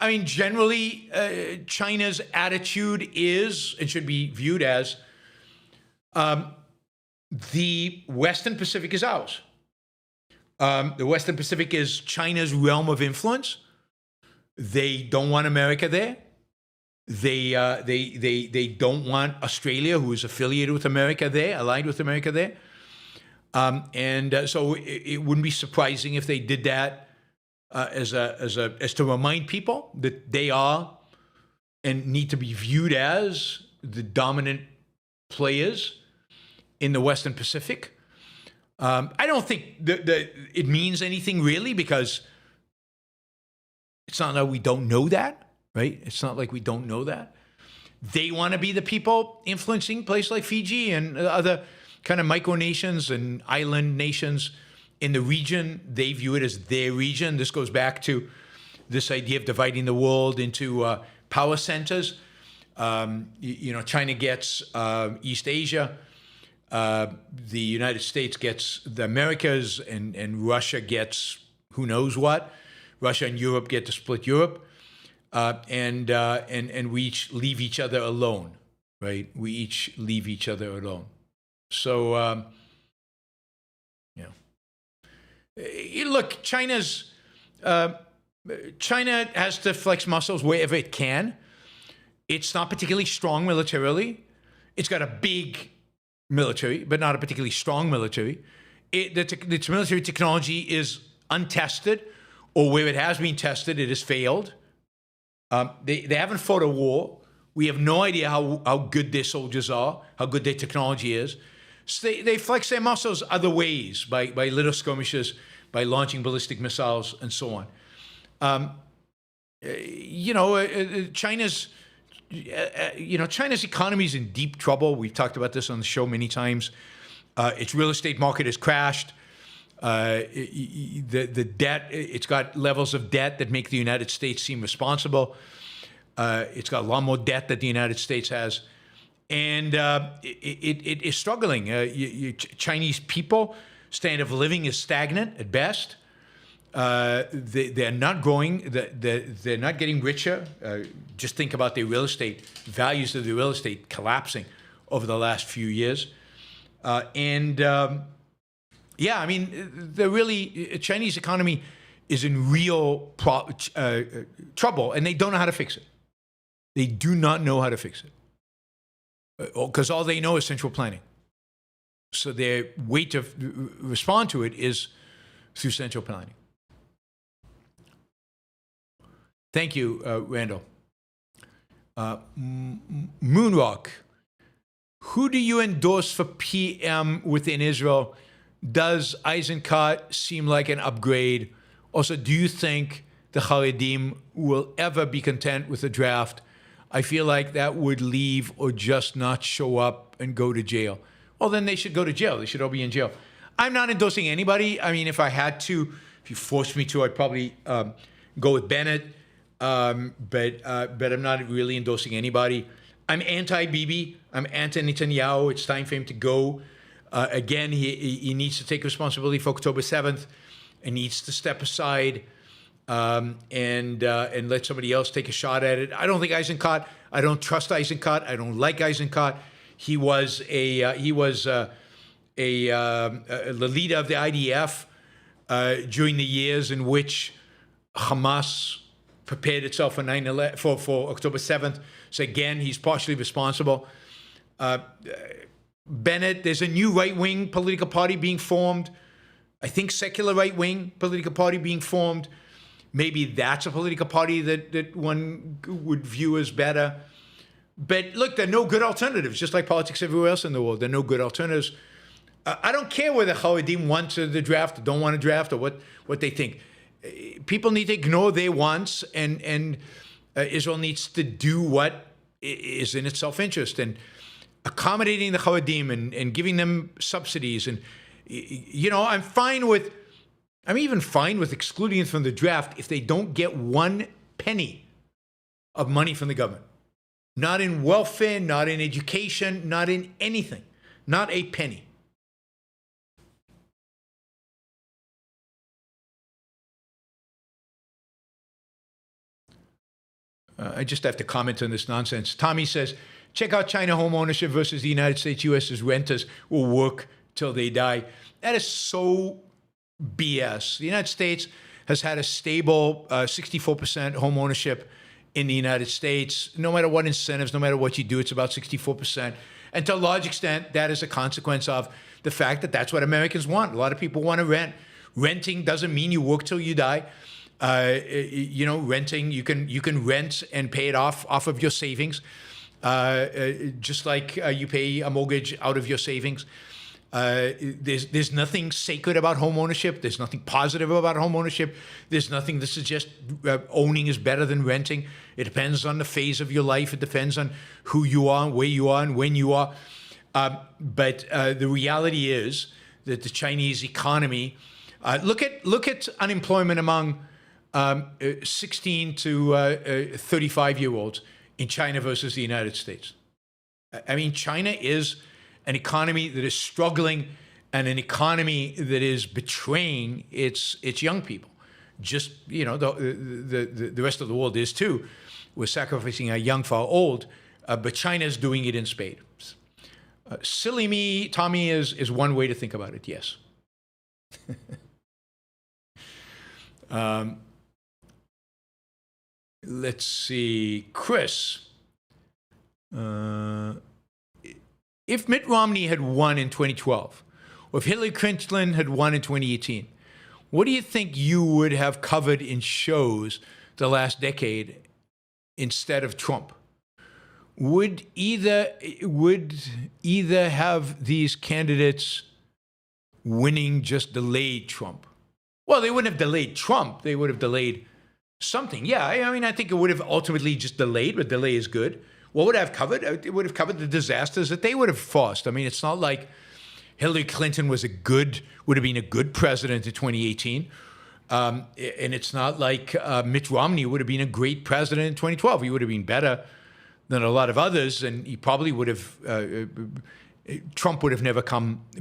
Generally, China's attitude is, and should be viewed as, the Western Pacific is ours. The Western Pacific is China's realm of influence. They don't want America there. They don't want Australia, who is affiliated with America there, aligned with America there. So it wouldn't be surprising if they did that as to remind people that they are and need to be viewed as the dominant players in the Western Pacific. I don't think that it means anything really, because it's not like we don't know that, right? It's not like we don't know that. They want to be the people influencing places like Fiji and other kind of micronations and island nations in the region. They view it as their region. This goes back to this idea of dividing the world into power centers. China gets East Asia. The United States gets the Americas, and Russia gets who knows what. Russia and Europe get to split Europe, and we each leave each other alone, right? We each leave each other alone. So, look, China has to flex muscles wherever it can. It's not particularly strong militarily. It's got a big military, but not a particularly strong military. Its military technology is untested, or where it has been tested, it has failed. They haven't fought a war. We have no idea how good their soldiers are, how good their technology is. So they flex their muscles other ways, by little skirmishes, by launching ballistic missiles, and so on. China's China's economy is in deep trouble. We've talked about this on the show many times. Its real estate market has crashed. The debt, it's got levels of debt that make the United States seem responsible. It's got a lot more debt that the United States has. And it is struggling. Chinese people, standard of living is stagnant at best. They're not growing. They're not getting richer. Just think about the real estate, values of the real estate collapsing over the last few years. The Chinese economy is in real trouble, and they don't know how to fix it. They do not know how to fix it. Because all they know is central planning. So their way to respond to it is through central planning. Thank you, Randall. Moonrock, who do you endorse for PM within Israel? Does Eisenkot seem like an upgrade? Also, do you think the Haredim will ever be content with the draft? I feel like that would leave or just not show up and go to jail. Well, then they should go to jail. They should all be in jail. I'm not endorsing anybody. I mean, if I had to, if you forced me to, I'd probably go with Bennett. But I'm not really endorsing anybody. I'm anti-Bibi. I'm anti-Netanyahu. It's time for him to go. Again, he needs to take responsibility for October 7th and needs to step aside and let somebody else take a shot at it. I don't think Eisenkot. I don't trust Eisenkot. I don't like Eisenkot. He was the leader of the IDF during the years in which Hamas prepared itself for 9/11 for October 7th. So again, he's partially responsible. Bennett, there's a new right-wing political party being formed. I think secular right-wing political party being formed. Maybe that's a political party that one would view as better. But look, there are no good alternatives, just like politics everywhere else in the world. There are no good alternatives. I don't care whether Haredim want the draft or don't want to draft or what they think. People need to ignore their wants, and Israel needs to do what is in its self-interest. And accommodating the Haredim and giving them subsidies. And, I'm even fine with excluding them from the draft if they don't get one penny of money from the government. Not in welfare, not in education, not in anything. Not a penny. I just have to comment on this nonsense. Tommy says, check out China home ownership versus the United States. U.S.'s renters will work till they die. That is so BS. The United States has had a stable 64% home ownership in the United States. No matter what incentives, no matter what you do, it's about 64%. And to a large extent, that is a consequence of the fact that that's what Americans want. A lot of people want to rent. Renting doesn't mean you work till you die. Renting, you can rent and pay it off of your savings, just like you pay a mortgage out of your savings. There's nothing sacred about home ownership. There's nothing positive about home ownership. There's nothing that suggests owning is better than renting. It depends on the phase of your life. It depends on who you are, where you are, and when you are. But the reality is that the Chinese economy. Look at unemployment among 16 to 35-year-olds in China versus the United States. I mean, China is an economy that is struggling and an economy that is betraying its young people. Just, the rest of the world is too. We're sacrificing our young for our old, but China is doing it in spades. Silly me, Tommy, is one way to think about it, yes. Let's see. Chris. If Mitt Romney had won in 2012, or if Hillary Clinton had won in 2018, what do you think you would have covered in shows the last decade instead of Trump? Would either have these candidates winning just delayed Trump? Well, they wouldn't have delayed Trump. They would have delayed something. Yeah, I mean, I think it would have ultimately just delayed, but delay is good. What would I have covered? It would have covered the disasters that they would have forced. I mean, it's not like Hillary Clinton would have been a good president in 2018. And it's not like Mitt Romney would have been a great president in 2012. He would have been better than a lot of others, and he probably would have, Trump would have never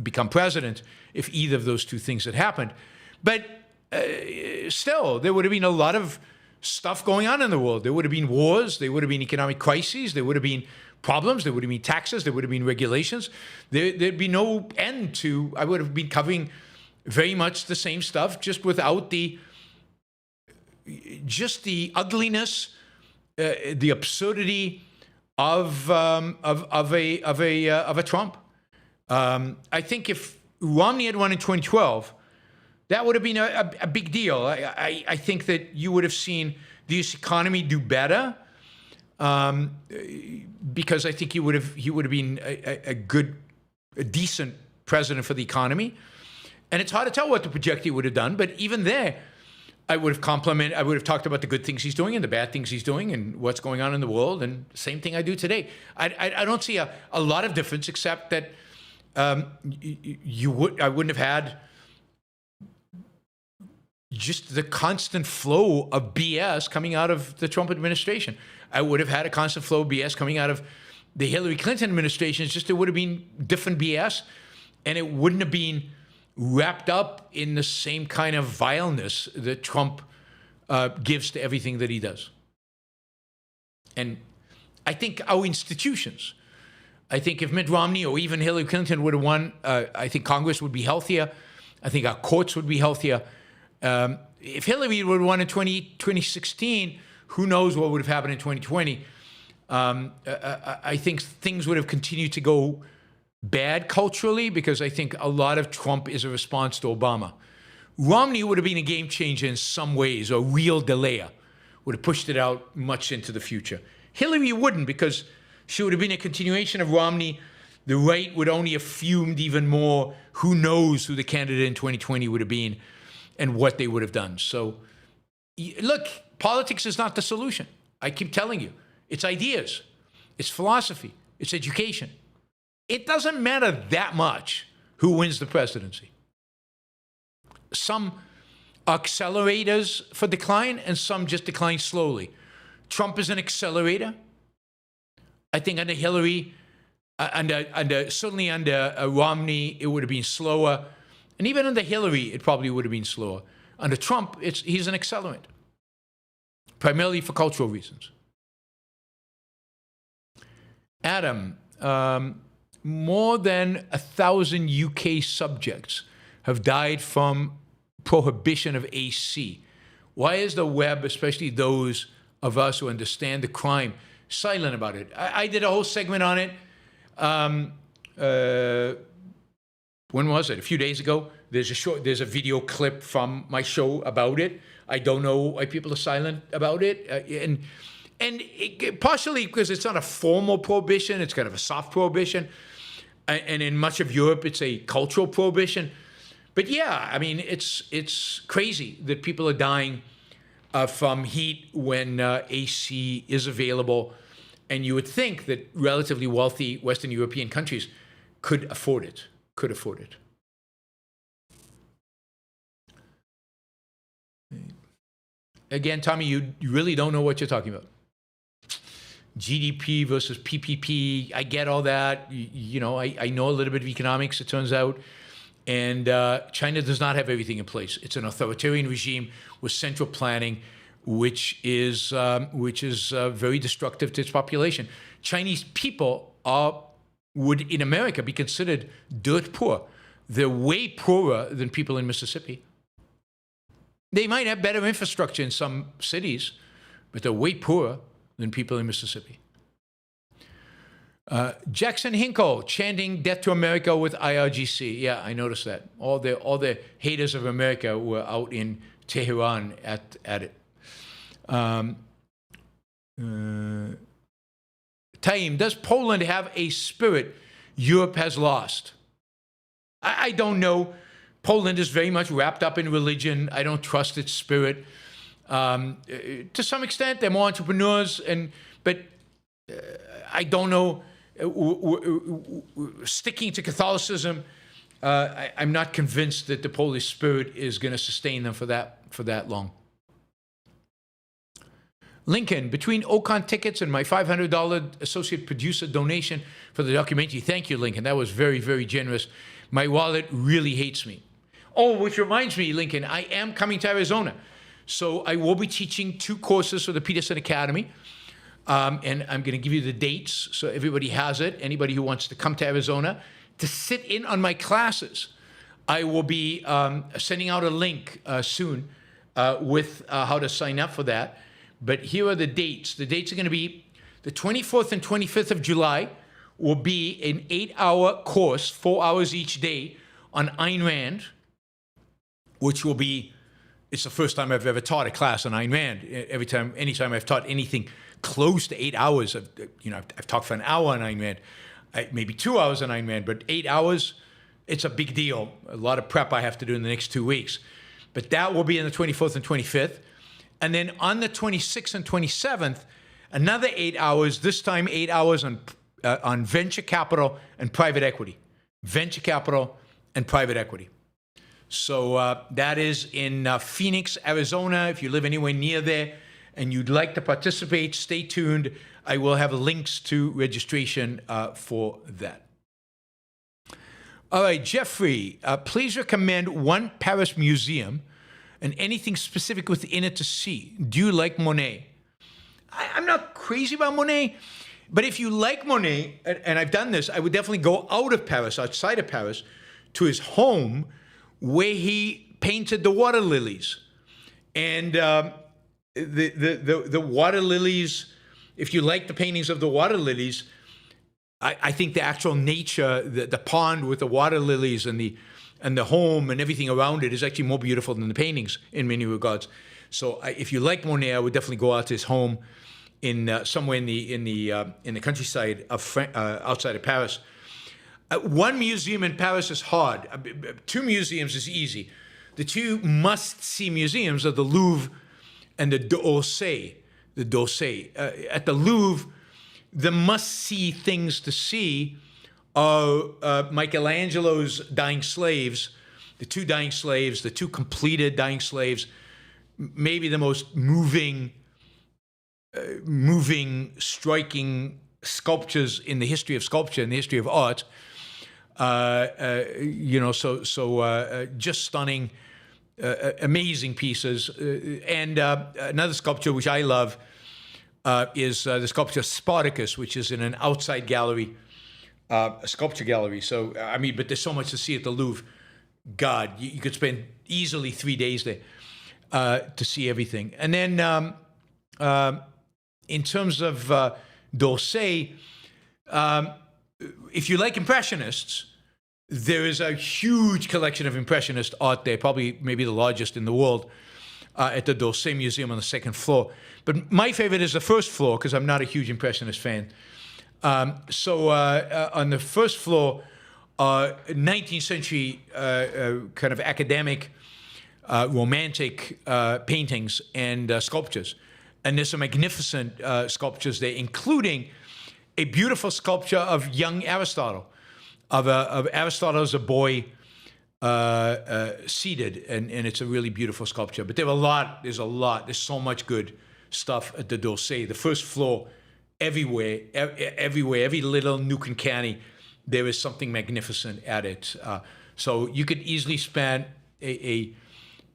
become president if either of those two things had happened. But still, there would have been a lot of stuff going on in the world. There would have been wars, there would have been economic crises, there would have been problems, there would have been taxes, there would have been regulations. There'd be no end to, I would have been covering very much the same stuff, just without the ugliness, the absurdity of a Trump. I think if Romney had won in 2012, that would have been a big deal. I think that you would have seen the U.S. economy do better, because I think he would have been a decent president for the economy. And it's hard to tell what the project he would have done, but even there, I would have talked about the good things he's doing and the bad things he's doing and what's going on in the world, and same thing I do today. I don't see a lot of difference, except that I wouldn't have had just the constant flow of BS coming out of the Trump administration. I would have had a constant flow of BS coming out of the Hillary Clinton administration. It's just it would have been different BS, and it wouldn't have been wrapped up in the same kind of vileness that Trump gives to everything that he does. And I think our institutions, I think if Mitt Romney or even Hillary Clinton would have won, I think Congress would be healthier. I think our courts would be healthier. If Hillary would have won in 2016, who knows what would have happened in 2020. I think things would have continued to go bad culturally, because I think a lot of Trump is a response to Obama. Romney would have been a game changer in some ways, or a real delayer, would have pushed it out much into the future. Hillary wouldn't, because she would have been a continuation of Romney. The right would only have fumed even more. Who knows who the candidate in 2020 would have been and what they would have done. So, look, politics is not the solution. I keep telling you. It's ideas. It's philosophy. It's education. It doesn't matter that much who wins the presidency. Some are accelerators for decline, and some just decline slowly. Trump is an accelerator. I think under Hillary, certainly under Romney, it would have been slower. And even under Hillary, it probably would have been slower. Under Trump, he's an accelerant, primarily for cultural reasons. Adam, more than 1,000 UK subjects have died from prohibition of AC. Why is the web, especially those of us who understand the crime, silent about it? I did a whole segment on it. When was it? A few days ago. There's a video clip from my show about it. I don't know why people are silent about it. Partially because it's not a formal prohibition, it's kind of a soft prohibition. And in much of Europe, it's a cultural prohibition. But yeah, I mean, it's crazy that people are dying from heat when AC is available. And you would think that relatively wealthy Western European countries could afford it. Again, Tommy, you really don't know what you're talking about. GDP versus PPP, I get all that. I know a little bit of economics, it turns out. And China does not have everything in place. It's an authoritarian regime with central planning, which is very destructive to its population. Chinese people would, in America, be considered dirt poor. They're way poorer than people in Mississippi. They might have better infrastructure in some cities, but they're way poorer than people in Mississippi. Jackson Hinkle chanting "Death to America" with IRGC. Yeah, I noticed that. All the haters of America were out in Tehran at it. Taim, does Poland have a spirit Europe has lost? I don't know. Poland is very much wrapped up in religion. I don't trust its spirit. To some extent, they're more entrepreneurs, but I don't know. Sticking to Catholicism, I'm not convinced that the Polish spirit is going to sustain them for that long. Lincoln, between Ocon tickets and my $500 associate producer donation for the documentary, thank you, Lincoln. That was very, very generous. My wallet really hates me. Oh, which reminds me, Lincoln, I am coming to Arizona. So I will be teaching 2 courses for the Peterson Academy. And I'm going to give you the dates so everybody has it. Anybody who wants to come to Arizona to sit in on my classes, I will be sending out a link soon with how to sign up for that. But here are the dates. The dates are going to be the 24th and 25th of July will be an 8-hour course, 4 hours each day on Ayn Rand, which will be, it's the first time I've ever taught a class on Ayn Rand. Anytime I've taught anything close to 8 hours, I've talked for an hour on Ayn Rand, maybe 2 hours on Ayn Rand, but 8 hours, it's a big deal. A lot of prep I have to do in the next 2 weeks. But that will be on the 24th and 25th. And then on the 26th and 27th, another 8 hours, this time 8 hours on venture capital and private equity. Venture capital and private equity. So that is in Phoenix, Arizona. If you live anywhere near there and you'd like to participate, stay tuned. I will have links to registration for that. All right, Jeffrey, please recommend one Paris museum and anything specific within it to see. Do you like Monet? I'm not crazy about Monet, but if you like Monet, and I've done this, I would definitely go out of Paris, outside of Paris, to his home where he painted the water lilies. And the water lilies, if you like the paintings of the water lilies, I think the actual nature, the pond with the water lilies and the home and everything around it is actually more beautiful than the paintings in many regards. So if you like Monet, I would definitely go out to his home in somewhere in the countryside of outside of Paris. One museum in Paris is hard. 2 museums is easy. The 2 must-see museums are the Louvre and the d'Orsay. The d'Orsay. At the Louvre, the must-see things to see are Michelangelo's Dying Slaves, the 2 dying slaves, the 2 completed dying slaves, maybe the most moving, striking sculptures in the history of sculpture, in the history of art. Just stunning, amazing pieces. And another sculpture which I love is the sculpture Spartacus, which is in an outside gallery, a sculpture gallery. So, but there's so much to see at the Louvre. God, you could spend easily 3 days there to see everything. And then in terms of d'Orsay, if you like Impressionists, there is a huge collection of Impressionist art there, probably maybe the largest in the world, at the d'Orsay Museum on the 2nd floor. But my favorite is the 1st floor because I'm not a huge Impressionist fan. So on the 1st floor, 19th century kind of academic, romantic paintings and sculptures. And there's some magnificent sculptures there, including a beautiful sculpture of young Aristotle, of Aristotle as a boy seated, and it's a really beautiful sculpture. But there's so much good stuff at the d'Orsay. The 1st floor, everywhere, every little nook and cranny, there is something magnificent at it. So you could easily spend a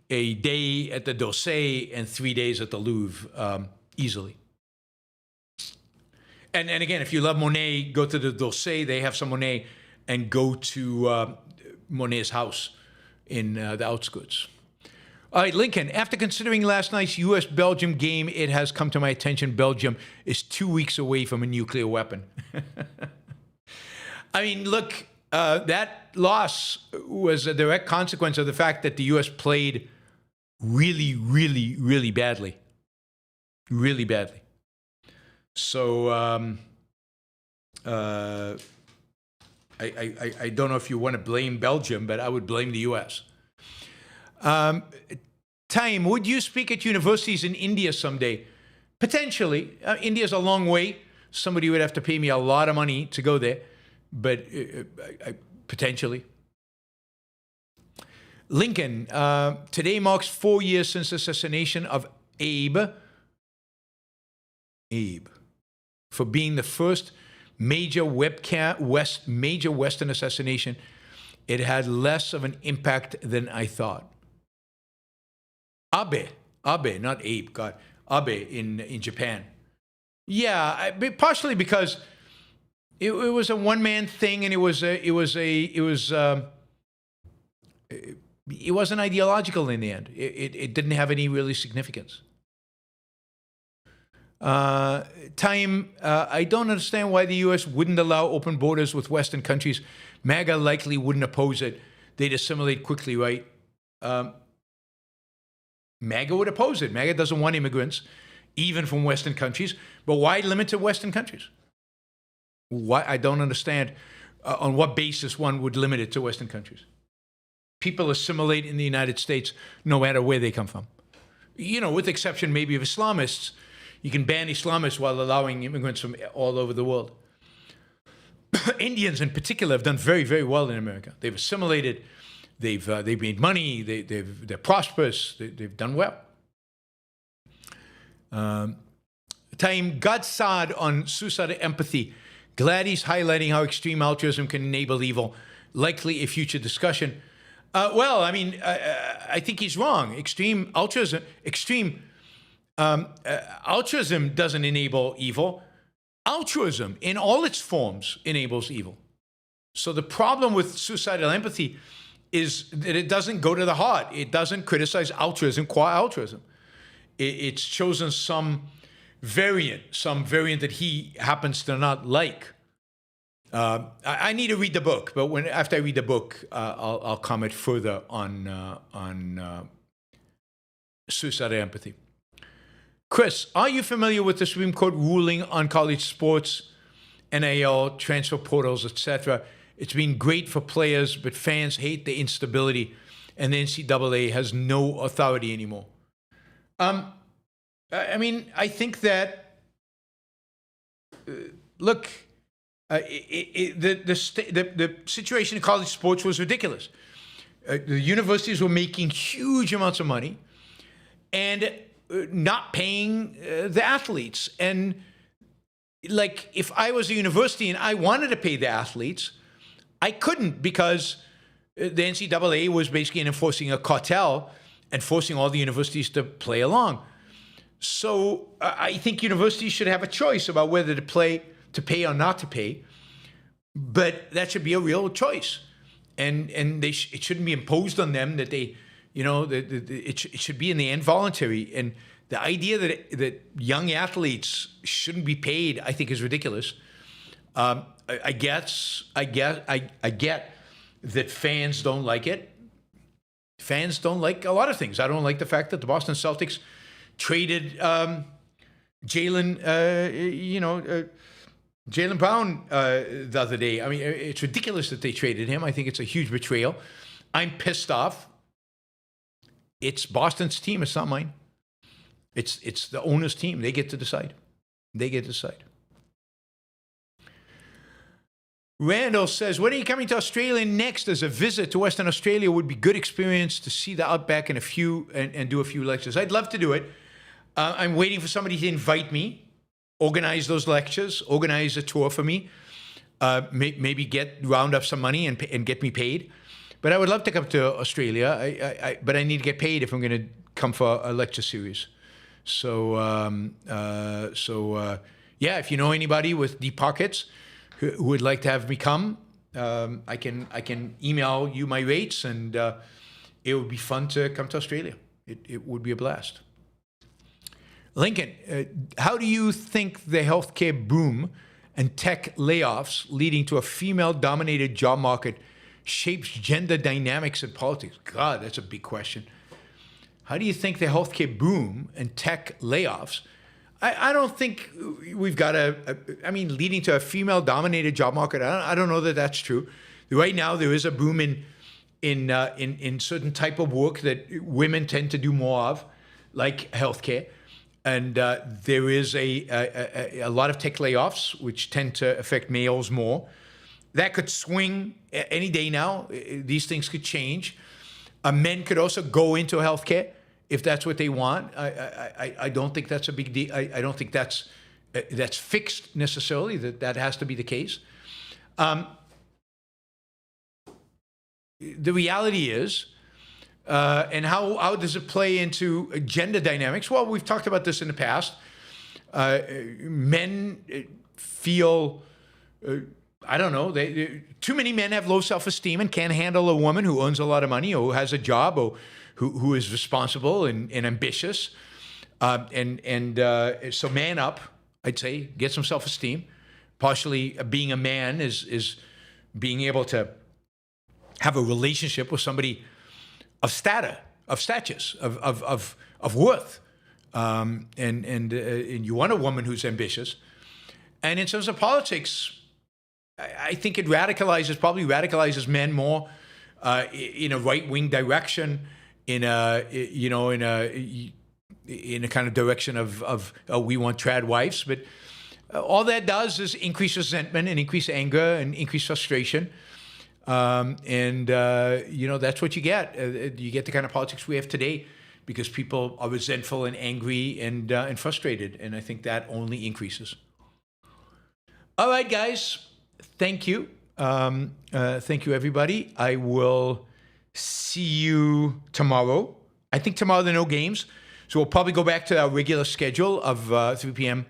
day at the d'Orsay and 3 days at the Louvre, easily. And again, if you love Monet, go to the d'Orsay. They have some Monet, and go to Monet's house in the outskirts. All right, Lincoln, after considering last night's U.S.-Belgium game, it has come to my attention Belgium is 2 weeks away from a nuclear weapon. I mean, look, that loss was a direct consequence of the fact that the U.S. played really, really, really badly. Really badly. So I don't know if you want to blame Belgium, but I would blame the U.S. Time, would you speak at universities in India someday? Potentially. India's a long way. Somebody would have to pay me a lot of money to go there, but potentially. Lincoln, today marks 4 years since the assassination of Abe, for being the first major Western assassination. It had less of an impact than I thought. Abe, not Abe, God. Abe in Japan. Yeah, partially because it was a one-man thing, and it wasn't ideological in the end. It didn't have any really significance. Time, I don't understand why the U.S. wouldn't allow open borders with Western countries. MAGA likely wouldn't oppose it. They'd assimilate quickly, right? MAGA would oppose it. MAGA doesn't want immigrants, even from Western countries. But why limit to Western countries? Why? I don't understand on what basis one would limit it to Western countries. People assimilate in the United States no matter where they come from. You know, with the exception maybe of Islamists. You can ban Islamists while allowing immigrants from all over the world. Indians in particular have done very, very well in America. They've assimilated. They've made money. They're prosperous. They've done well. Time, got Saad on suicidal empathy. Glad he's highlighting how extreme altruism can enable evil. Likely a future discussion. Well, I mean, I think he's wrong. Extreme altruism doesn't enable evil. Altruism, in all its forms, enables evil. So the problem with suicidal empathy is that it doesn't go to the heart. It doesn't criticize altruism qua altruism. It's chosen some variant that he happens to not like. I need to read the book, but after I read the book, I'll comment further on suicidal empathy. Chris, are you familiar with the Supreme Court ruling on college sports, NIL, transfer portals, etc.? It's been great for players, but fans hate the instability, and the NCAA has no authority anymore. I mean, I think that, look, the situation in college sports was ridiculous. The universities were making huge amounts of money and not paying the athletes. And like, if I was a university and I wanted to pay the athletes, I couldn't, because the NCAA was basically enforcing a cartel and forcing all the universities to play along. So I think universities should have a choice about whether to pay or not to pay, but that should be a real choice, and it shouldn't be imposed on them that they, you know, it should be in the end voluntary. And the idea that young athletes shouldn't be paid, I think, is ridiculous. I get that fans don't like it. Fans don't like a lot of things. I don't like the fact that the Boston Celtics traded Jaylen Brown the other day. I mean, it's ridiculous that they traded him. I think it's a huge betrayal. I'm pissed off. It's Boston's team. It's not mine. It's the owner's team. They get to decide. Randall says, when are you coming to Australia next? As a visit to Western Australia would be good experience to see the outback and do a few lectures. I'd love to do it. I'm waiting for somebody to invite me, organize those lectures, organize a tour for me, maybe round up some money and get me paid. But I would love to come to Australia. But I need to get paid if I'm going to come for a lecture series. So yeah, if you know anybody with deep pockets who would like to have me come, I can email you my rates, and it would be fun to come to Australia. It would be a blast. Lincoln, how do you think the healthcare boom and tech layoffs leading to a female-dominated job market shapes gender dynamics in politics? God, that's a big question. How do you think the healthcare boom and tech layoffs? I don't think we've got leading to a female-dominated job market. I don't know that that's true. Right now, there is a boom in certain type of work that women tend to do more of, like healthcare. And there is a lot of tech layoffs, which tend to affect males more. That could swing any day now. These things could change. Men could also go into healthcare if that's what they want. I don't think that's a big deal. I don't think that's fixed necessarily, that has to be the case. The reality is, and how does it play into gender dynamics? Well, we've talked about this in the past. Men feel, I don't know, too many men have low self-esteem and can't handle a woman who earns a lot of money or who has a job or who is responsible and ambitious. So man up, I'd say, get some self-esteem. Partially being a man is being able to have a relationship with somebody of status, of worth, and you want a woman who's ambitious. And in terms of politics, I think it probably radicalizes men more in a right-wing direction, in a kind of direction of we want trad wives. But all that does is increase resentment and increase anger and increase frustration. That's what you get. You get the kind of politics we have today because people are resentful and angry and frustrated. And I think that only increases. All right, guys. Thank you. Thank you, everybody. I will see you tomorrow. I think tomorrow there are no games. So we'll probably go back to our regular schedule of 3 p.m.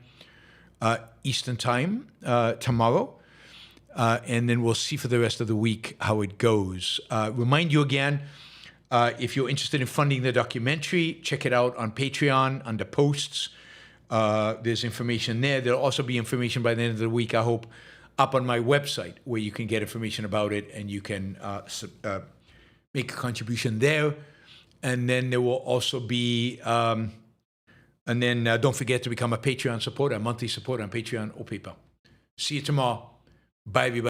Eastern Time tomorrow. And then we'll see for the rest of the week how it goes. Remind you again, if you're interested in funding the documentary, check it out on Patreon under posts. There's information there. There'll also be information by the end of the week, I hope, up on my website where you can get information about it and you can make a contribution there. And then there will also be, don't forget to become a Patreon supporter, a monthly supporter on Patreon or PayPal. See you tomorrow. Bye, everybody.